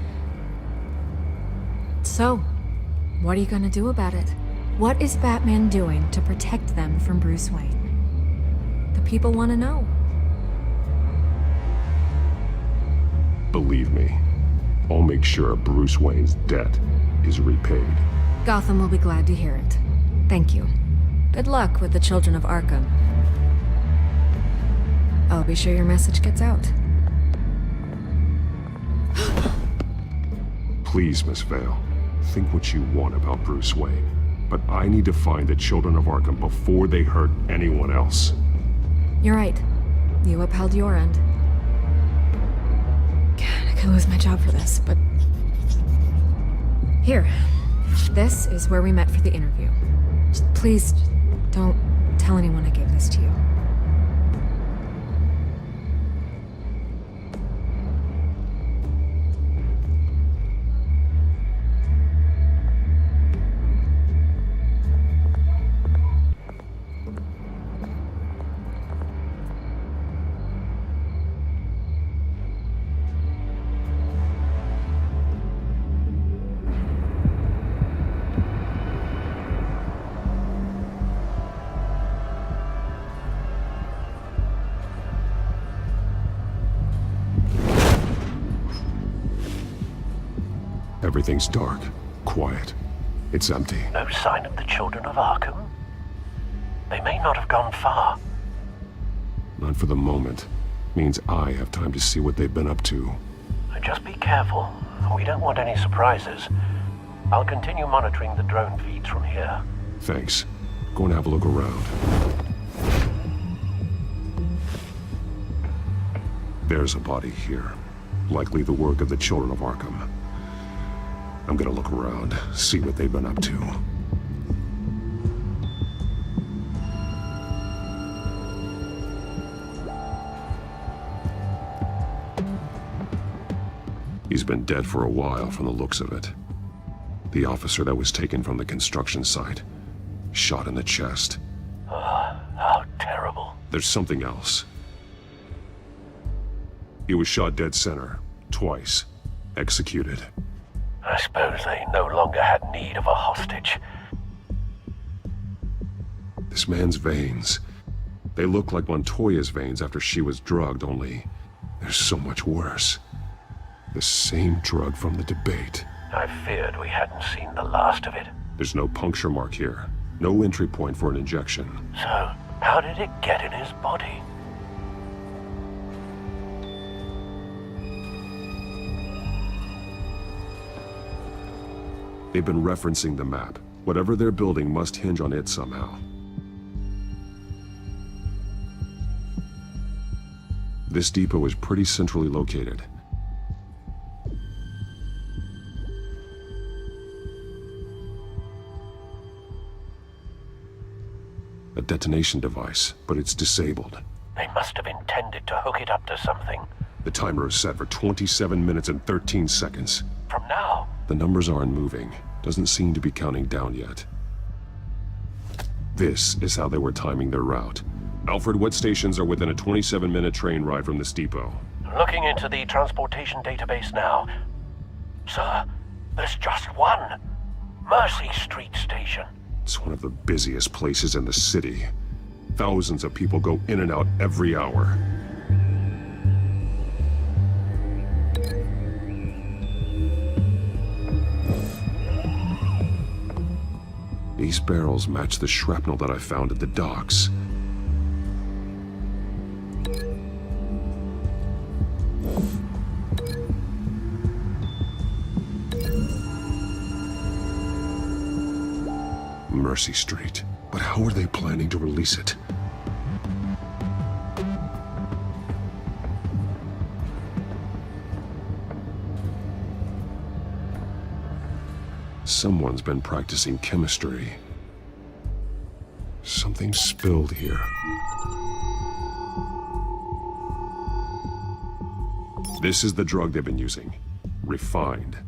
So, what are you gonna do about it? What is Batman doing to protect them from Bruce Wayne? The people want to know. Believe me, I'll make sure Bruce Wayne's debt is repaid. Gotham will be glad to hear it. Thank you. Good luck with the children of Arkham. I'll be sure your message gets out. Please, Miss Vale, think what you want about Bruce Wayne. But I need to find the children of Arkham before they hurt anyone else. You're right. You upheld your end. God, I could lose my job for this, but... Here. This is where we met for the interview. Please, don't tell anyone I gave this to you. Everything's dark, quiet. It's empty. No sign of the children of Arkham? They may not have gone far. Not for the moment. Means I have time to see what they've been up to. Just be careful. We don't want any surprises. I'll continue monitoring the drone feeds from here. Thanks. Go and have a look around. There's a body here. Likely the work of the children of Arkham. I'm gonna look around, see what they've been up to. He's been dead for a while from the looks of it. The officer that was taken from the construction site. Shot in the chest. How terrible. There's something else. He was shot dead center, twice. Executed. I suppose they no longer had need of a hostage. This man's veins. They look like Montoya's veins after she was drugged, only they're so much worse. The same drug from the debate. I feared we hadn't seen the last of it. There's no puncture mark here. No entry point for an injection. So, how did it get in his body? They've been referencing the map. Whatever they're building must hinge on it somehow. This depot is pretty centrally located. A detonation device, but it's disabled. They must have intended to hook it up to something. The timer is set for 27 minutes and 13 seconds. From now? The numbers aren't moving. Doesn't seem to be counting down yet. This is how they were timing their route. Alfred, what stations are within a 27-minute train ride from this depot? Looking into the transportation database now. Sir, there's just one. Mercy Street Station. It's one of the busiest places in the city. Thousands of people go in and out every hour. These barrels match the shrapnel that I found at the docks. Mercy Street. But how are they planning to release it? Someone's been practicing chemistry. Something spilled here. This is the drug they've been using. Refined.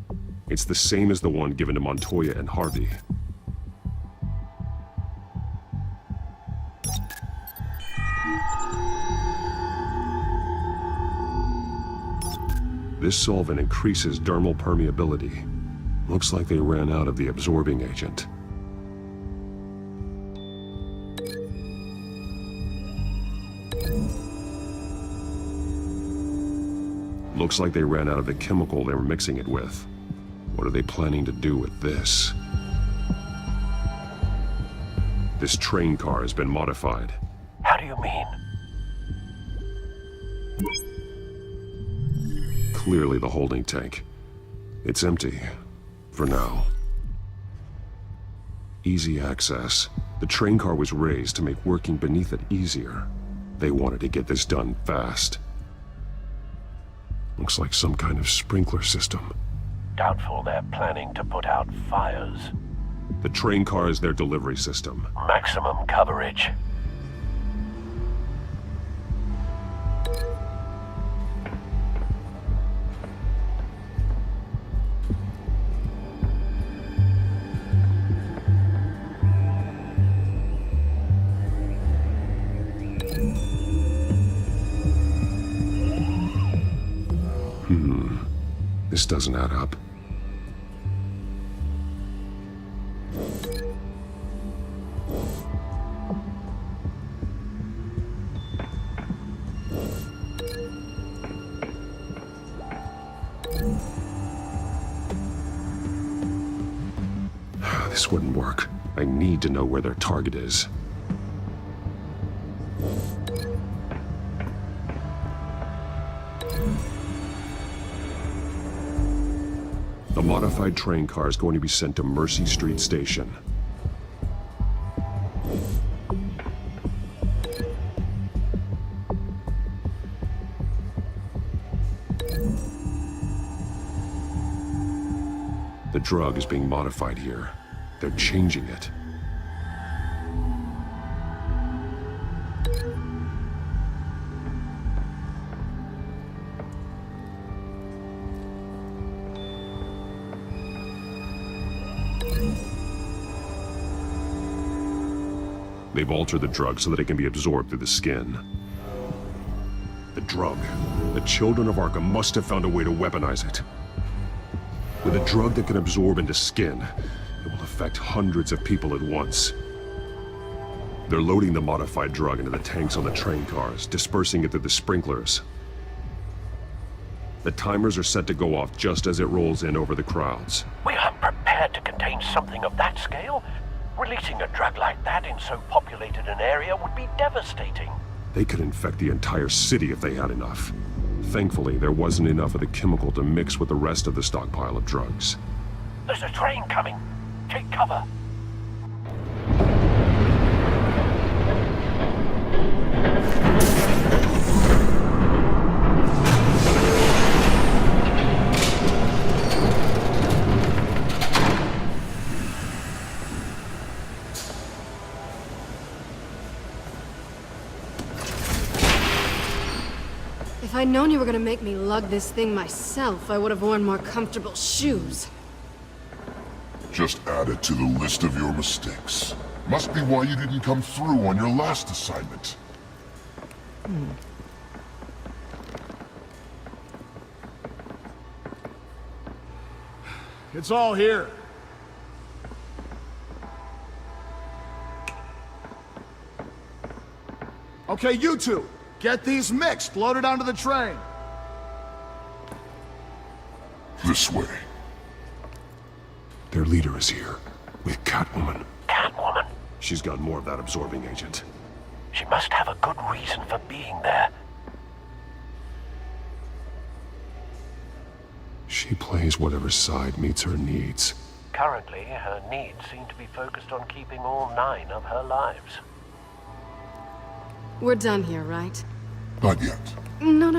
It's the same as the one given to Montoya and Harvey. This solvent increases dermal permeability. Looks like they ran out of the absorbing agent. Looks like they ran out of the chemical they were mixing it with. What are they planning to do with this? This train car has been modified. How do you mean? Clearly the holding tank. It's empty. For now. Easy access. The train car was raised to make working beneath it easier. They wanted to get this done fast. Looks like some kind of sprinkler system. Doubtful they're planning to put out fires. The train car is their delivery system. Maximum coverage. This doesn't add up. This wouldn't work. I need to know where their target is. The modified train car is going to be sent to Mercy Street Station. The drug is being modified here. They're changing it. They've altered the drug so that it can be absorbed through the skin. The drug. The children of Arkham must have found a way to weaponize it. With a drug that can absorb into skin, it will affect hundreds of people at once. They're loading the modified drug into the tanks on the train cars, dispersing it through the sprinklers. The timers are set to go off just as it rolls in over the crowds. We aren't prepared to contain something of that scale. Releasing a drug like that in so populated an area would be devastating. They could infect the entire city if they had enough. Thankfully, there wasn't enough of the chemical to mix with the rest of the stockpile of drugs. There's a train coming. Take cover. If I'd known you were gonna make me lug this thing myself, I would have worn more comfortable shoes. Just add it to the list of your mistakes. Must be why you didn't come through on your last assignment. It's all here. Okay, you two, get these mixed, loaded onto the train. This way. Their leader is here, with Catwoman. Catwoman? She's got more of that absorbing agent. She must have a good reason for being there. She plays whatever side meets her needs. Currently, her needs seem to be focused on keeping all 9 of her lives. We're done here, right? Not yet. No.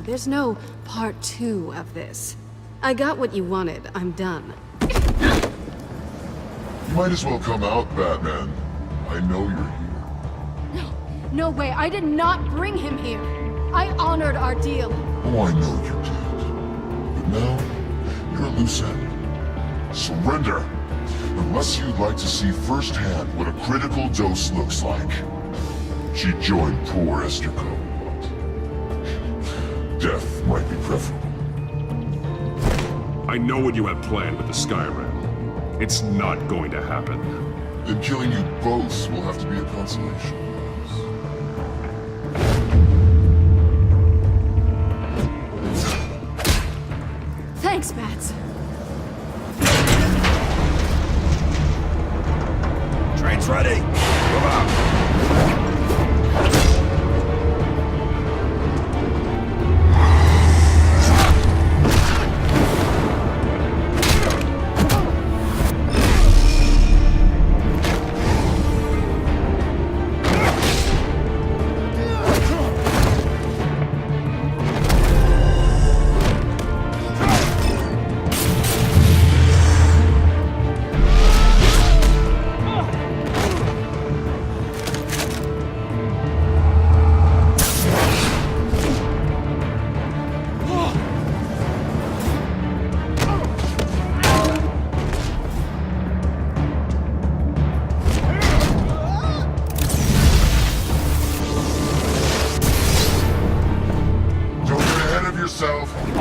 There's no part 2 of this. I got what you wanted. I'm done. You might as well come out, Batman. I know you're here. No way. I did not bring him here. I honored our deal. Oh, I know you did. But now, you're a loose end. Surrender! Unless you'd like to see firsthand what a critical dose looks like. She joined poor Esther Coe. Death might be preferable. I know what you have planned with the Skyrim. It's not going to happen. Then killing you both will have to be a consolation. Thanks, Bats. Train's ready! Move out!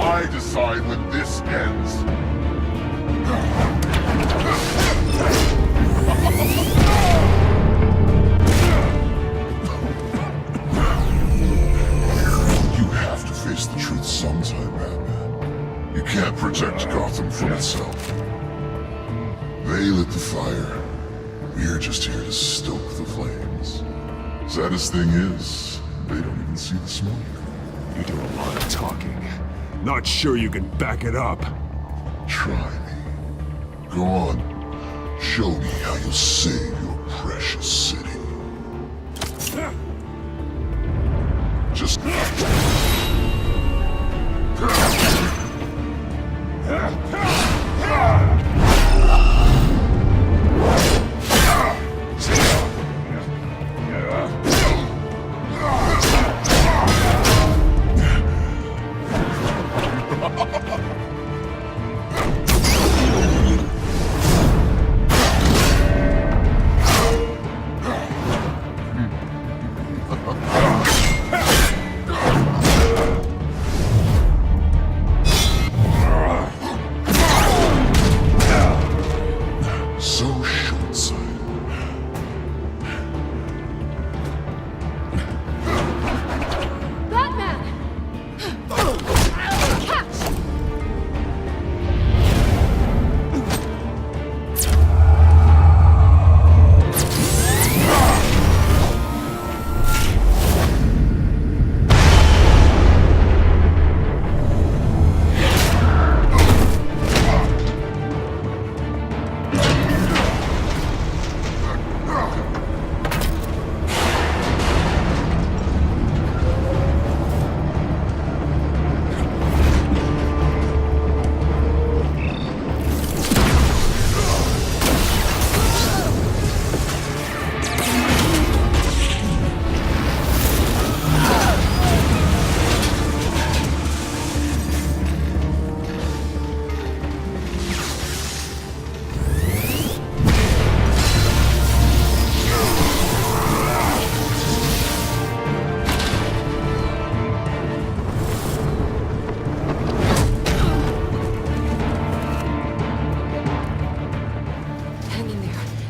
I decide when this ends. You have to face the truth sometime, Batman. You can't protect Gotham from itself. They lit the fire. We're just here to stoke the flames. Saddest thing is, they don't even see the smoke. You do a lot of talking. Not sure you can back it up. Try me. Go on. Show me how you'll save your precious city. Just...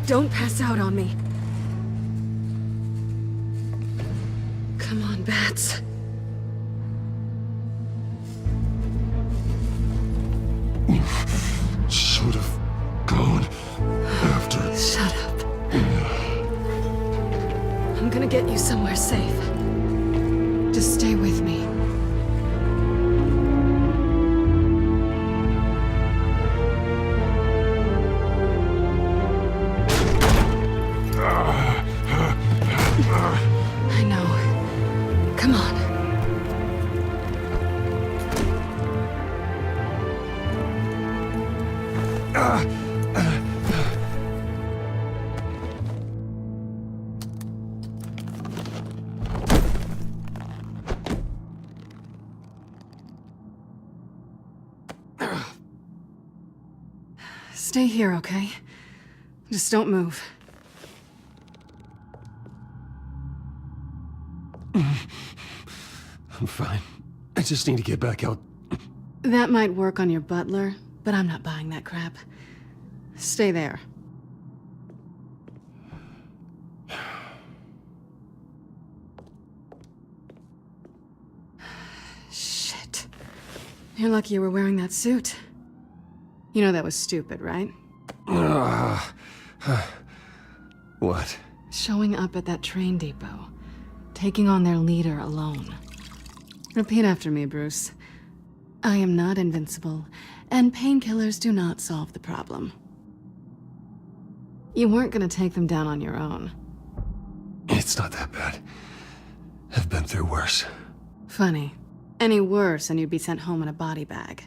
Don't pass out on me. Come on, Bats. Should have gone after. Shut up. I'm gonna get you somewhere safe. Just stay with me. I know. Come on. Stay here, okay? Just don't move. I'm fine. I just need to get back out. That might work on your butler, but I'm not buying that crap. Stay there. Shit. You're lucky you were wearing that suit. You know that was stupid, right? What? Showing up at that train depot. Taking on their leader alone. Repeat after me, Bruce. I am not invincible, and painkillers do not solve the problem. You weren't gonna take them down on your own. It's not that bad. I've been through worse. Funny. Any worse and you'd be sent home in a body bag.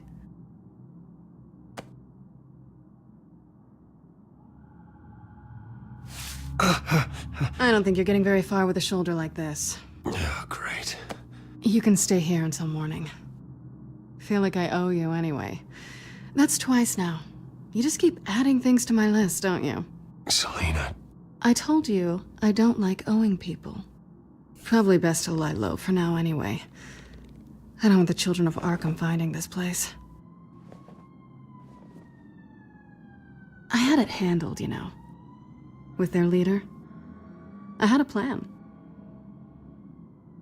I don't think you're getting very far with a shoulder like this. Oh, great. You can stay here until morning. Feel like I owe you anyway. That's twice now. You just keep adding things to my list, don't you? Selina. I told you I don't like owing people. Probably best to lie low for now anyway. I don't want the children of Arkham finding this place. I had it handled, you know. With their leader. I had a plan.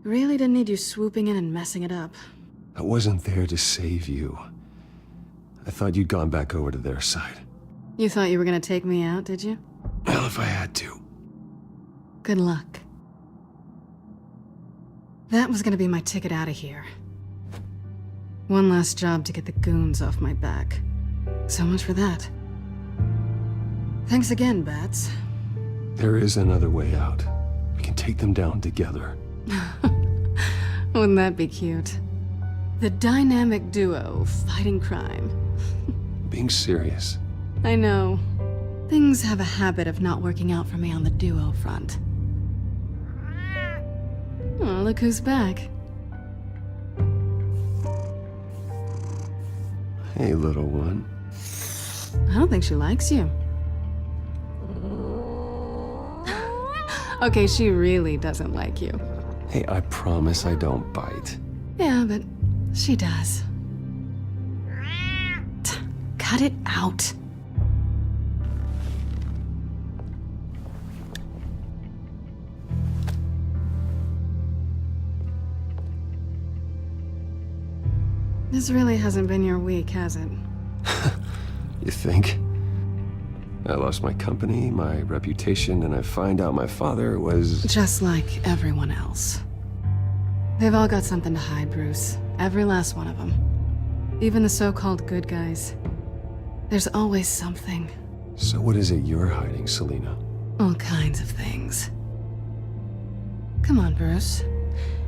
Really didn't need you swooping in and messing it up. I wasn't there to save you. I thought you'd gone back over to their side. You thought you were gonna take me out, did you? Well, if I had to. Good luck. That was gonna be my ticket out of here. One last job to get the goons off my back. So much for that. Thanks again, Bats. There is another way out. We can take them down together. Wouldn't that be cute? The dynamic duo fighting crime. Being serious. I know. Things have a habit of not working out for me on the duo front. Oh, look who's back. Hey, little one. I don't think she likes you. Okay, she really doesn't like you. Hey, I promise I don't bite. Yeah, but she does. Cut it out. This really hasn't been your week, has it? You think? I lost my company, my reputation, and I find out my father was... Just like everyone else. They've all got something to hide, Bruce. Every last one of them. Even the so-called good guys. There's always something. So what is it you're hiding, Selina? All kinds of things. Come on, Bruce.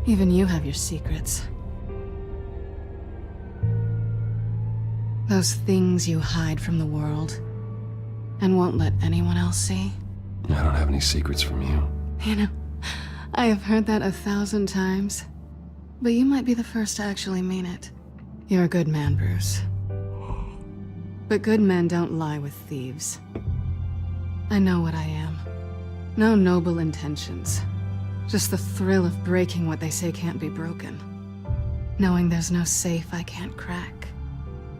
Even you have your secrets. Those things you hide from the world and won't let anyone else see. I don't have any secrets from you. You know, I have heard that 1,000 times, but you might be the first to actually mean it. You're a good man, Bruce. But good men don't lie with thieves. I know what I am. No noble intentions. Just the thrill of breaking what they say can't be broken. Knowing there's no safe I can't crack.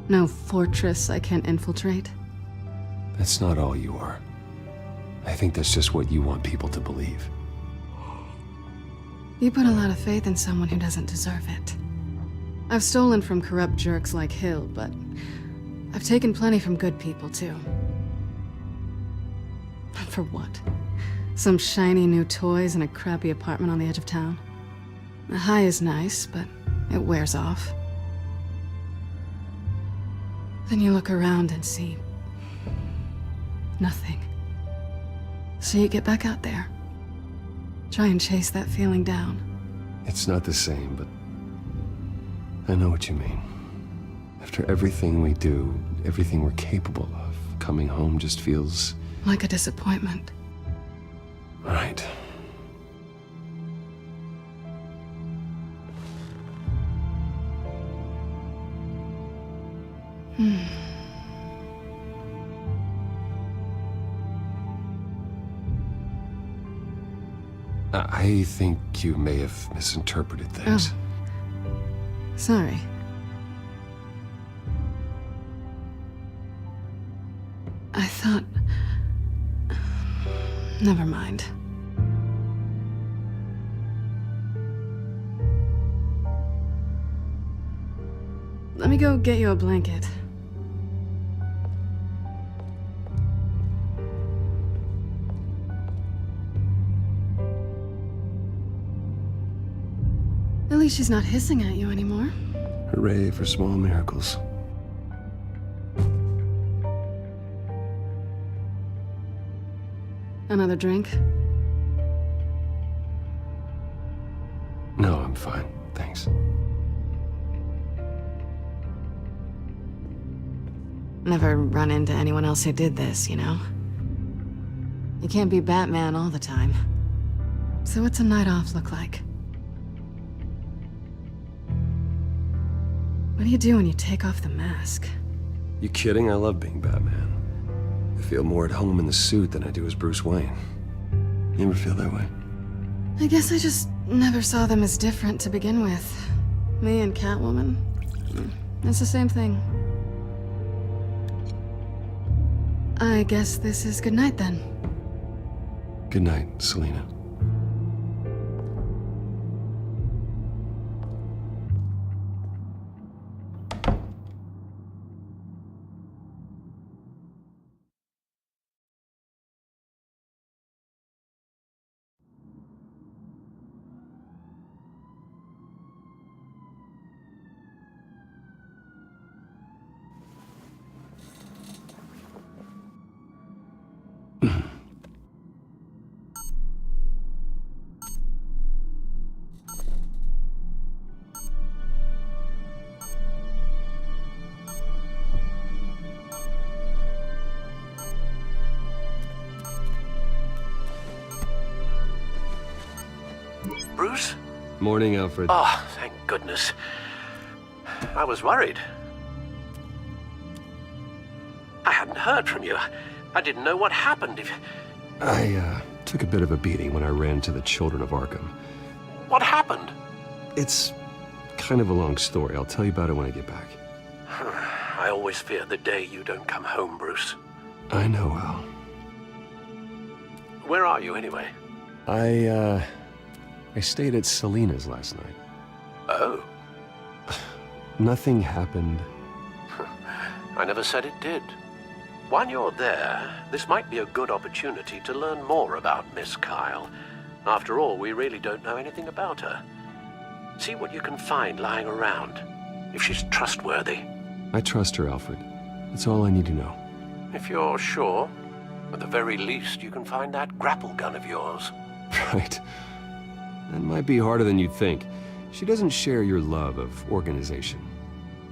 No fortress I can't infiltrate. That's not all you are. I think that's just what you want people to believe. You put a lot of faith in someone who doesn't deserve it. I've stolen from corrupt jerks like Hill, but I've taken plenty from good people, too. For what? Some shiny new toys and a crappy apartment on the edge of town? The high is nice, but it wears off. Then you look around and see nothing. So you get back out there. Try and chase that feeling down. It's not the same, but I know what you mean. After everything we do, everything we're capable of, coming home just feels... like a disappointment. Right. I think you may have misinterpreted things. Oh. Sorry. I thought... Never mind. Let me go get you a blanket. At least she's not hissing at you anymore. Hooray for small miracles. Another drink? No, I'm fine. Thanks. Never run into anyone else who did this, you know? You can't be Batman all the time. So what's a night off look like? What do you do when you take off the mask? You kidding? I love being Batman. I feel more at home in the suit than I do as Bruce Wayne. You ever feel that way? I guess I just never saw them as different to begin with. Me and Catwoman. It's the same thing. I guess this is good night then. Good night, Selina. Bruce? Morning, Alfred. Oh, thank goodness. I was worried. I hadn't heard from you. I didn't know what happened. I took a bit of a beating when I ran to the Children of Arkham. What happened? It's kind of a long story. I'll tell you about it when I get back. I always fear the day you don't come home, Bruce. I know, Al. Where are you, anyway? I stayed at Selina's last night. Oh. Nothing happened. I never said it did. While you're there, this might be a good opportunity to learn more about Miss Kyle. After all, we really don't know anything about her. See what you can find lying around, if she's trustworthy. I trust her, Alfred. That's all I need to know. If you're sure, at the very least, you can find that grapple gun of yours. Right. That might be harder than you'd think. She doesn't share your love of organization.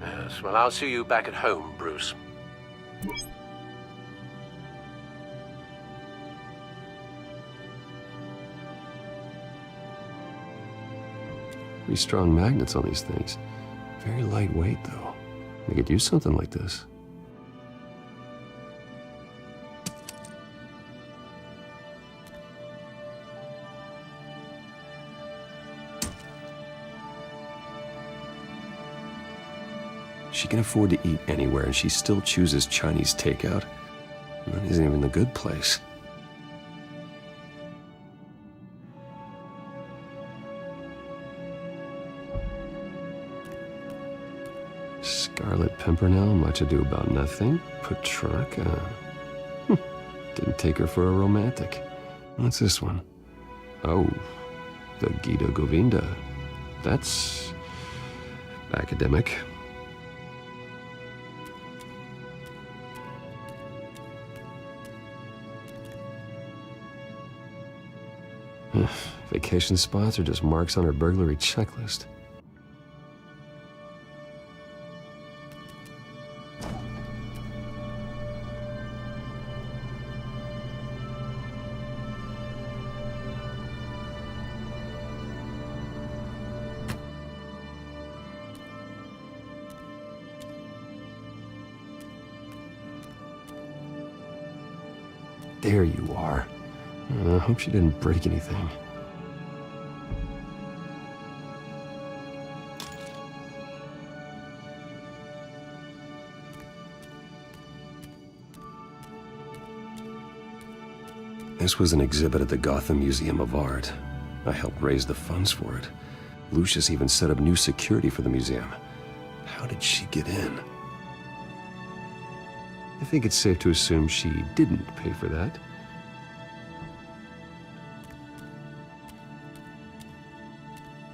Yes, well, I'll see you back at home, Bruce. Pretty strong magnets on these things. Very lightweight, though. They could use something like this. She can afford to eat anywhere, and she still chooses Chinese takeout. And that isn't even the good place. Scarlet Pimpernel, Much Ado About Nothing, Petrarca. Didn't take her for a romantic. What's this one? Oh, the Gita Govinda. That's academic. Vacation spots are just marks on her burglary checklist. There you are. I hope she didn't break anything. This was an exhibit at the Gotham Museum of Art. I helped raise the funds for it. Lucius even set up new security for the museum. How did she get in? I think it's safe to assume she didn't pay for that.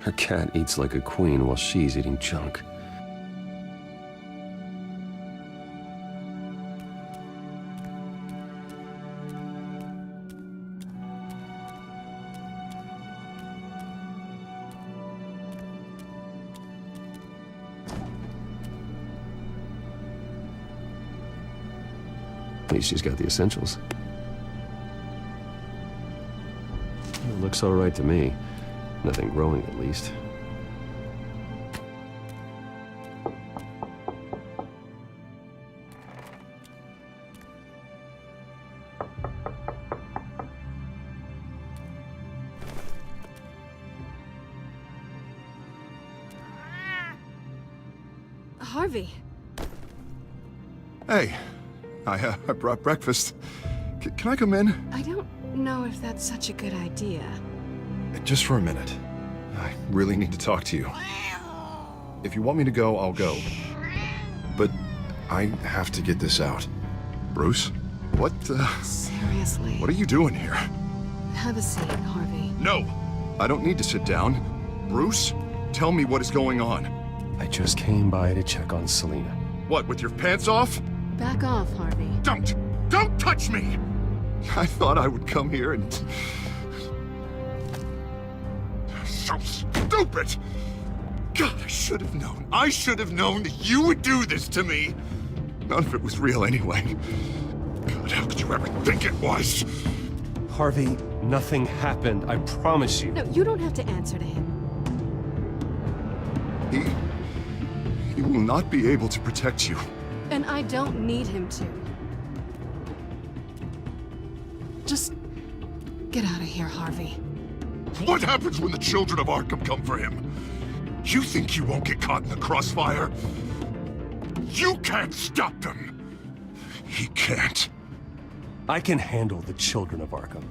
Her cat eats like a queen while she's eating junk. At least she's got the essentials. It looks all right to me. Nothing growing, at least. Harvey. Hey, I brought breakfast. Can I come in? I don't know if that's such a good idea. Just for a minute. I really need to talk to you. If you want me to go, I'll go. But I have to get this out. Bruce? What, Seriously. What are you doing here? Have a seat, Harvey. No! I don't need to sit down. Bruce, tell me what is going on. I just came by to check on Selina. What, with your pants off? Back off, Harvey. Don't touch me! I thought I would come here and... So stupid! God, I should have known. I should have known that you would do this to me. None of it was real anyway. God, how could you ever think it was? Harvey, nothing happened, I promise you. No, you don't have to answer to him. He will not be able to protect you. And I don't need him to. Just get out of here, Harvey. What happens when the children of Arkham come for him? You think you won't get caught in the crossfire? You can't stop them! He can't. I can handle the children of Arkham.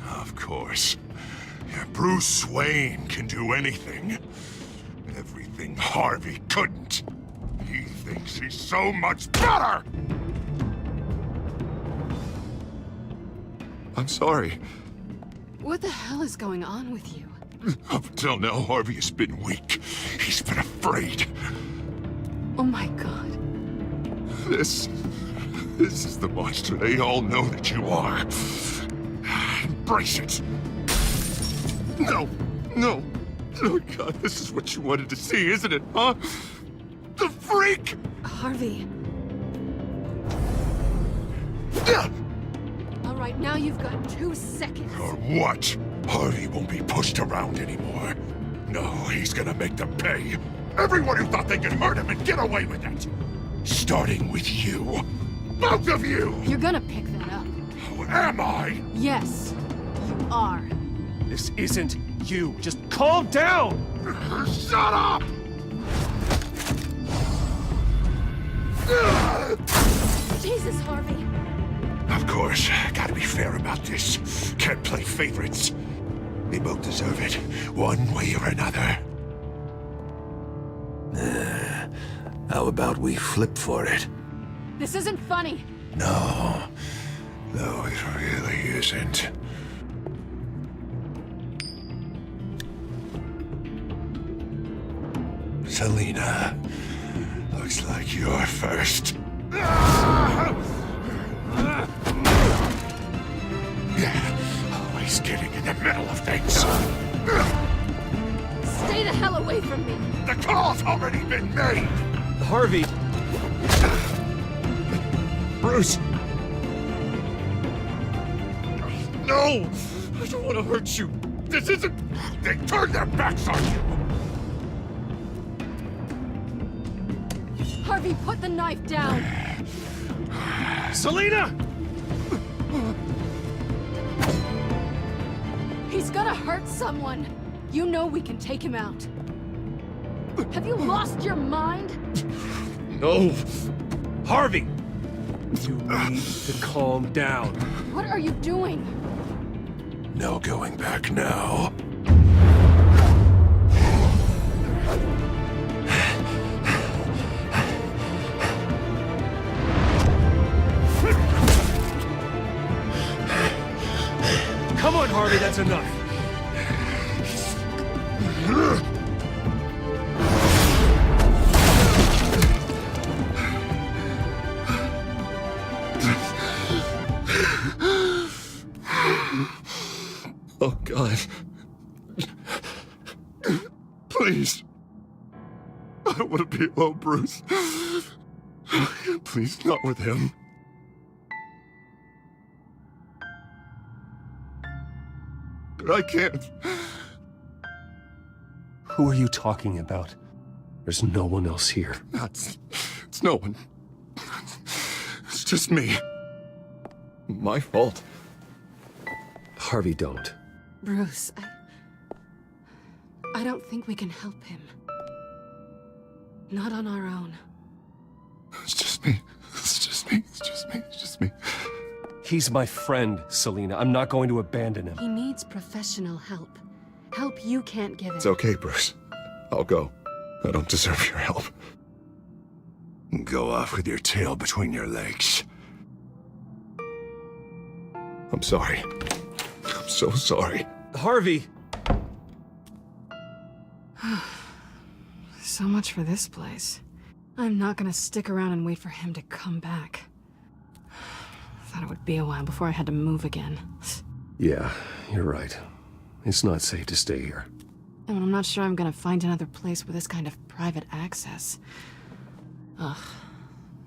Of course. Bruce Wayne can do anything. Everything Harvey couldn't. He thinks he's so much better! I'm sorry. What the hell is going on with you? Up until now, Harvey has been weak. He's been afraid. Oh my God. This is the monster they all know that you are. Embrace it. No. Oh God, this is what you wanted to see, isn't it, huh? The freak! Harvey. All right, now you've got 2 seconds. Or what? Harvey won't be pushed around anymore. No, he's gonna make them pay. Everyone who thought they could hurt him and get away with it. Starting with you. Both of you! You're gonna pick that up. Who am I? Yes, you are. This isn't you. Just calm down! Shut up! Jesus, Harvey. Of course, gotta be fair about this. Can't play favorites. They both deserve it, one way or another. How about we flip for it? This isn't funny. No. No, it really isn't. Selina, looks like you're first. Always getting in the middle of things. Stay the hell away from me. The call's already been made. Harvey! Bruce! No! I don't want to hurt you. This isn't... They turned their backs on you. Harvey, put the knife down. Selina! He's gonna hurt someone. You know we can take him out. Have you lost your mind? No! Harvey! You need to calm down. What are you doing? No going back now. Come on, Harvey, that's enough. Oh, God. Please. I don't want to be alone, Bruce. Please, not with him. But I can't. Who are you talking about? There's no one else here. It's no one. It's just me. My fault. Harvey, don't. Bruce, I don't think we can help him. Not on our own. It's just me. It's just me. It's just me. It's just me. He's my friend, Selina. I'm not going to abandon him. He needs professional help. Help you can't give him. It's okay, Bruce. I'll go. I don't deserve your help. Go off with your tail between your legs. I'm sorry. I'm so sorry. Harvey! So much for this place. I'm not gonna stick around and wait for him to come back. Thought it would be a while before I had to move again. Yeah, you're right. It's not safe to stay here. And I'm not sure I'm gonna find another place with this kind of private access. Ugh.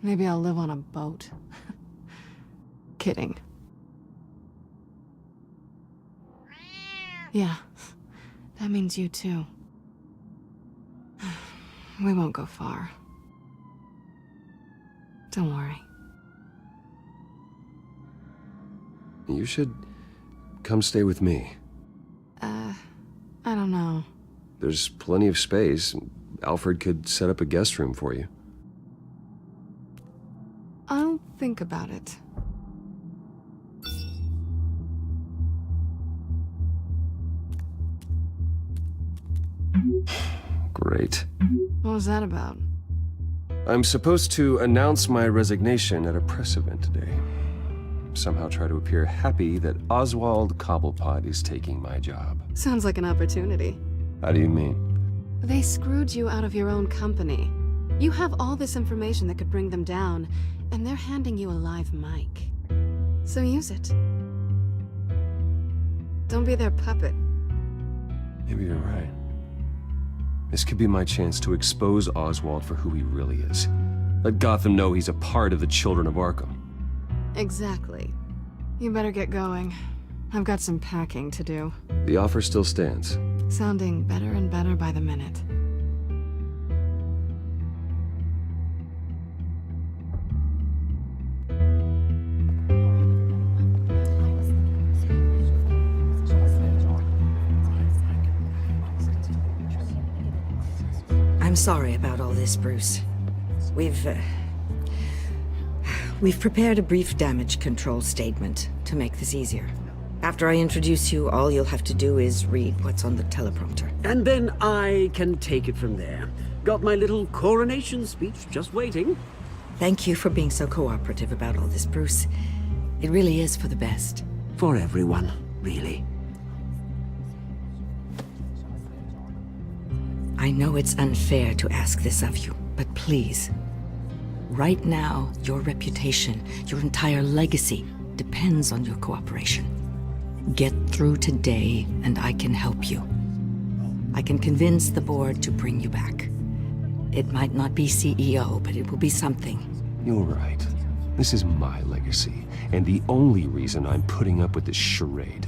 Maybe I'll live on a boat. Kidding. Yeah. That means you too. We won't go far. Don't worry. You should come stay with me. I don't know. There's plenty of space. Alfred could set up a guest room for you. I'll think about it. Great. What was that about? I'm supposed to announce my resignation at a press event today. Somehow try to appear happy that Oswald Cobblepot is taking my job. Sounds like an opportunity. How do you mean? They screwed you out of your own company. You have all this information that could bring them down, and they're handing you a live mic. So use it. Don't be their puppet. Maybe you're right. This could be my chance to expose Oswald for who he really is. Let Gotham know he's a part of the Children of Arkham. Exactly. You better get going. I've got some packing to do. The offer still stands. Sounding better and better by the minute. I'm sorry about all this, Bruce. We've prepared a brief damage control statement to make this easier. After I introduce you, all you'll have to do is read what's on the teleprompter. And then I can take it from there. got my little coronation speech just waiting. Thank you for being so cooperative about all this, Bruce. It really is for the best. For everyone, really. I know it's unfair to ask this of you, but please. Right now, your reputation, your entire legacy, depends on your cooperation. Get through today, and I can help you. I can convince the board to bring you back. It might not be CEO, but it will be something. You're right. This is my legacy, and the only reason I'm putting up with this charade.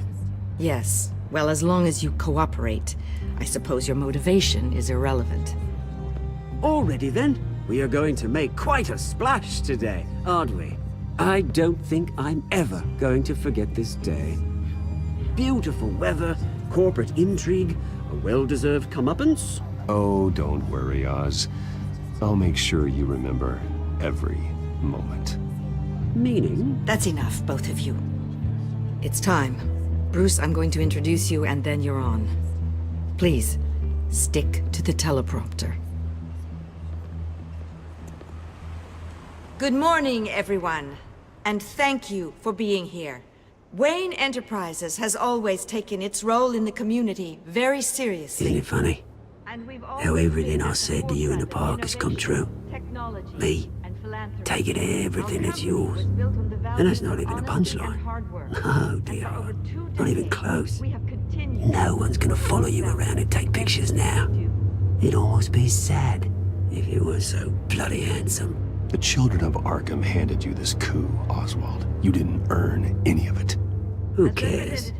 Yes. Well, as long as you cooperate, I suppose your motivation is irrelevant. Already then, we are going to make quite a splash today, aren't we? I don't think I'm ever going to forget this day. Beautiful weather, corporate intrigue, a well-deserved comeuppance. Oh, don't worry, Oz. I'll make sure you remember every moment. Meaning? That's enough, both of you. It's time. Bruce, I'm going to introduce you, and then you're on. Please, stick to the teleprompter. Good morning, everyone, and thank you for being here. Wayne Enterprises has always taken its role in the community very seriously. Isn't it funny? How everything I said to you in the park has come true. Me, taking everything that's yours. And that's not even a punchline. No, dear. Not even close. No one's gonna follow you around and take pictures now. It'd almost be sad if you were so bloody handsome. The children of Arkham handed you this coup, Oswald. You didn't earn any of it. Who cares?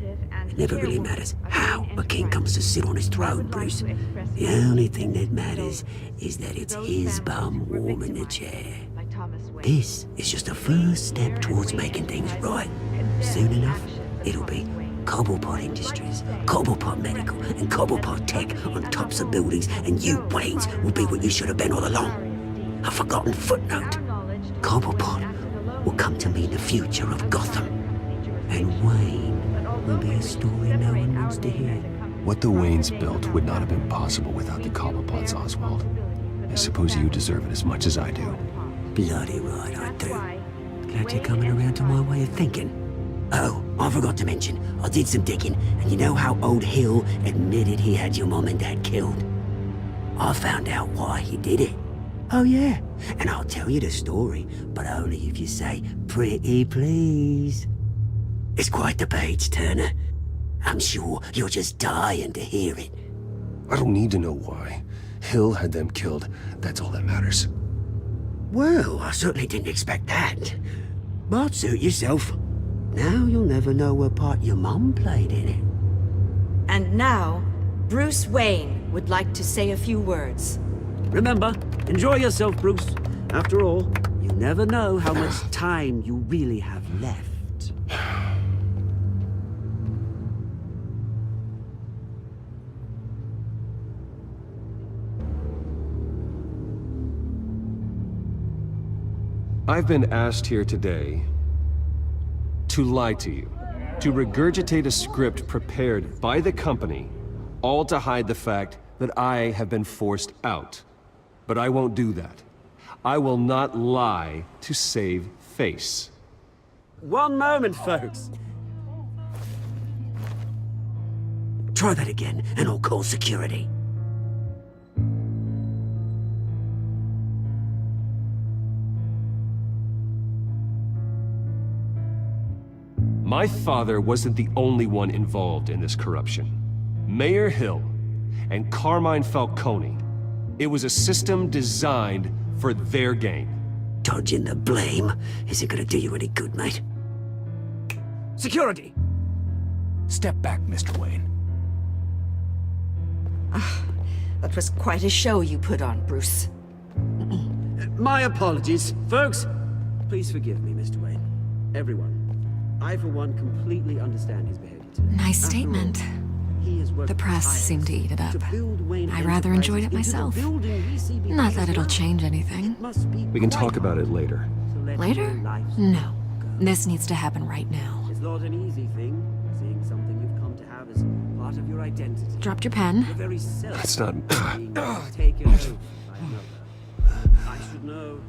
It never really matters how a king comes to sit on his throne, Bruce. The only thing that matters is that it's his bum warm in the chair. This is just a first step towards making things right. Soon enough, it'll be Cobblepot Industries, Cobblepot Medical, and Cobblepot Tech on tops of buildings, and you, Waynes, will be what you should have been all along. A forgotten footnote. Cobblepot will come to mean the future of Gotham. And Wayne will be a story no one wants to hear. What the Waynes built would not have been possible without the Cobblepots, Oswald. I suppose you deserve it as much as I do. Bloody right I do. Glad you're coming around to my way of thinking. Oh, I forgot to mention, I did some digging, and you know how old Hill admitted he had your mom and dad killed? I found out why he did it. Oh yeah, and I'll tell you the story, but only if you say, pretty please. It's quite the page, Turner. I'm sure you're just dying to hear it. I don't need to know why. Hill had them killed. That's all that matters. Well, I certainly didn't expect that. But suit yourself. Now you'll never know what part your mum played in it. And now, Bruce Wayne would like to say a few words. Remember, enjoy yourself, Bruce. After all, you never know how much time you really have left. I've been asked here today to lie to you, to regurgitate a script prepared by the company, all to hide the fact that I have been forced out. But I won't do that. I will not lie to save face. One moment, folks. Try that again, and I'll call security. My father wasn't the only one involved in this corruption. Mayor Hill and Carmine Falcone. It was a system designed for their gain. Dodging the blame isn't gonna do you any good, mate. Security! Step back, Mr. Wayne. That was quite a show you put on, Bruce. My apologies. Folks, please forgive me, Mr. Wayne. Everyone. I, for one, completely understand his behavior today. Nice statement. The press seemed to eat it up. I rather enjoyed it myself. Not that it'll change anything. We can talk about it later. Later? No. This needs to happen right now. It's not an easy thing, seeing something you've come to have as part of your identity. Dropped your pen. Your very self That's not... being taken over by I should know.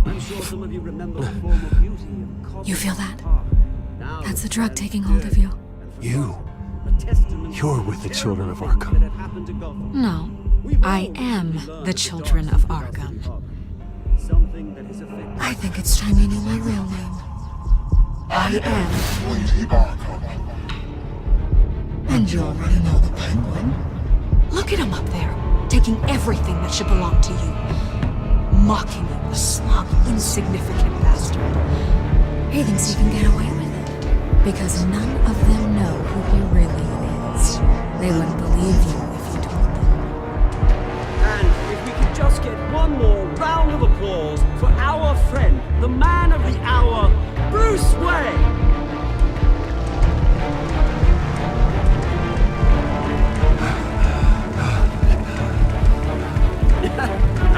I'm sure some of you remember the form of beauty of Cosmo You feel that? Park. Now That's the drug taking hold of you. You're with the children of Arkham. No, I am the children of Arkham. I think it's time you knew my real name. I am Lady Arkham. And you already know the Penguin. Look at him up there, taking everything that should belong to you. Mocking you, the slug, insignificant bastard. He thinks he can get away with it. Because none of them know who he really is. They wouldn't believe you if you told them. And if we could just get one more round of applause for our friend, the man of the hour, Bruce Wayne!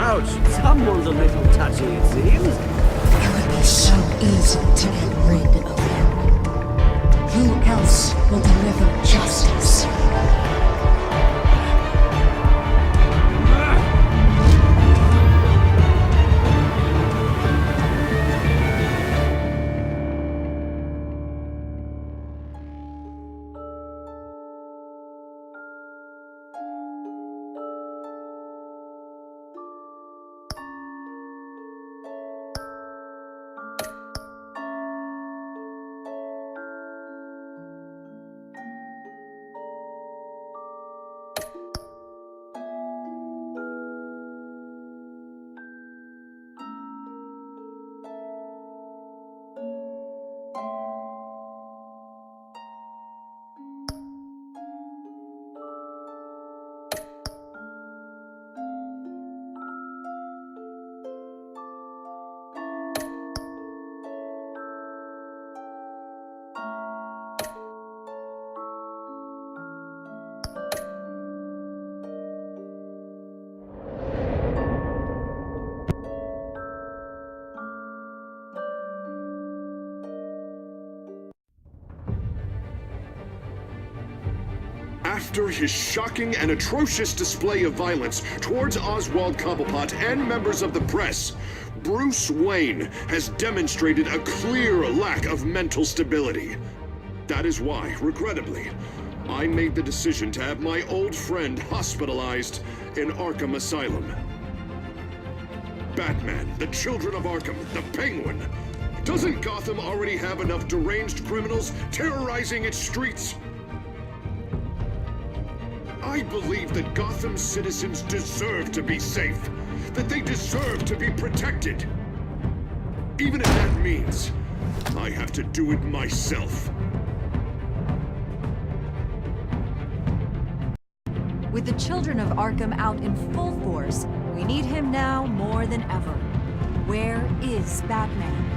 Ouch, someone's a little touchy, it seems. It would be so easy to get rid of him. Who else will deliver justice? After his shocking and atrocious display of violence towards Oswald Cobblepot and members of the press, Bruce Wayne has demonstrated a clear lack of mental stability. That is why, regrettably, I made the decision to have my old friend hospitalized in Arkham Asylum. Batman, the Children of Arkham, the Penguin. Doesn't Gotham already have enough deranged criminals terrorizing its streets? I believe that Gotham's citizens deserve to be safe, that they deserve to be protected. Even if that means I have to do it myself. With the children of Arkham out in full force, we need him now more than ever. Where is Batman?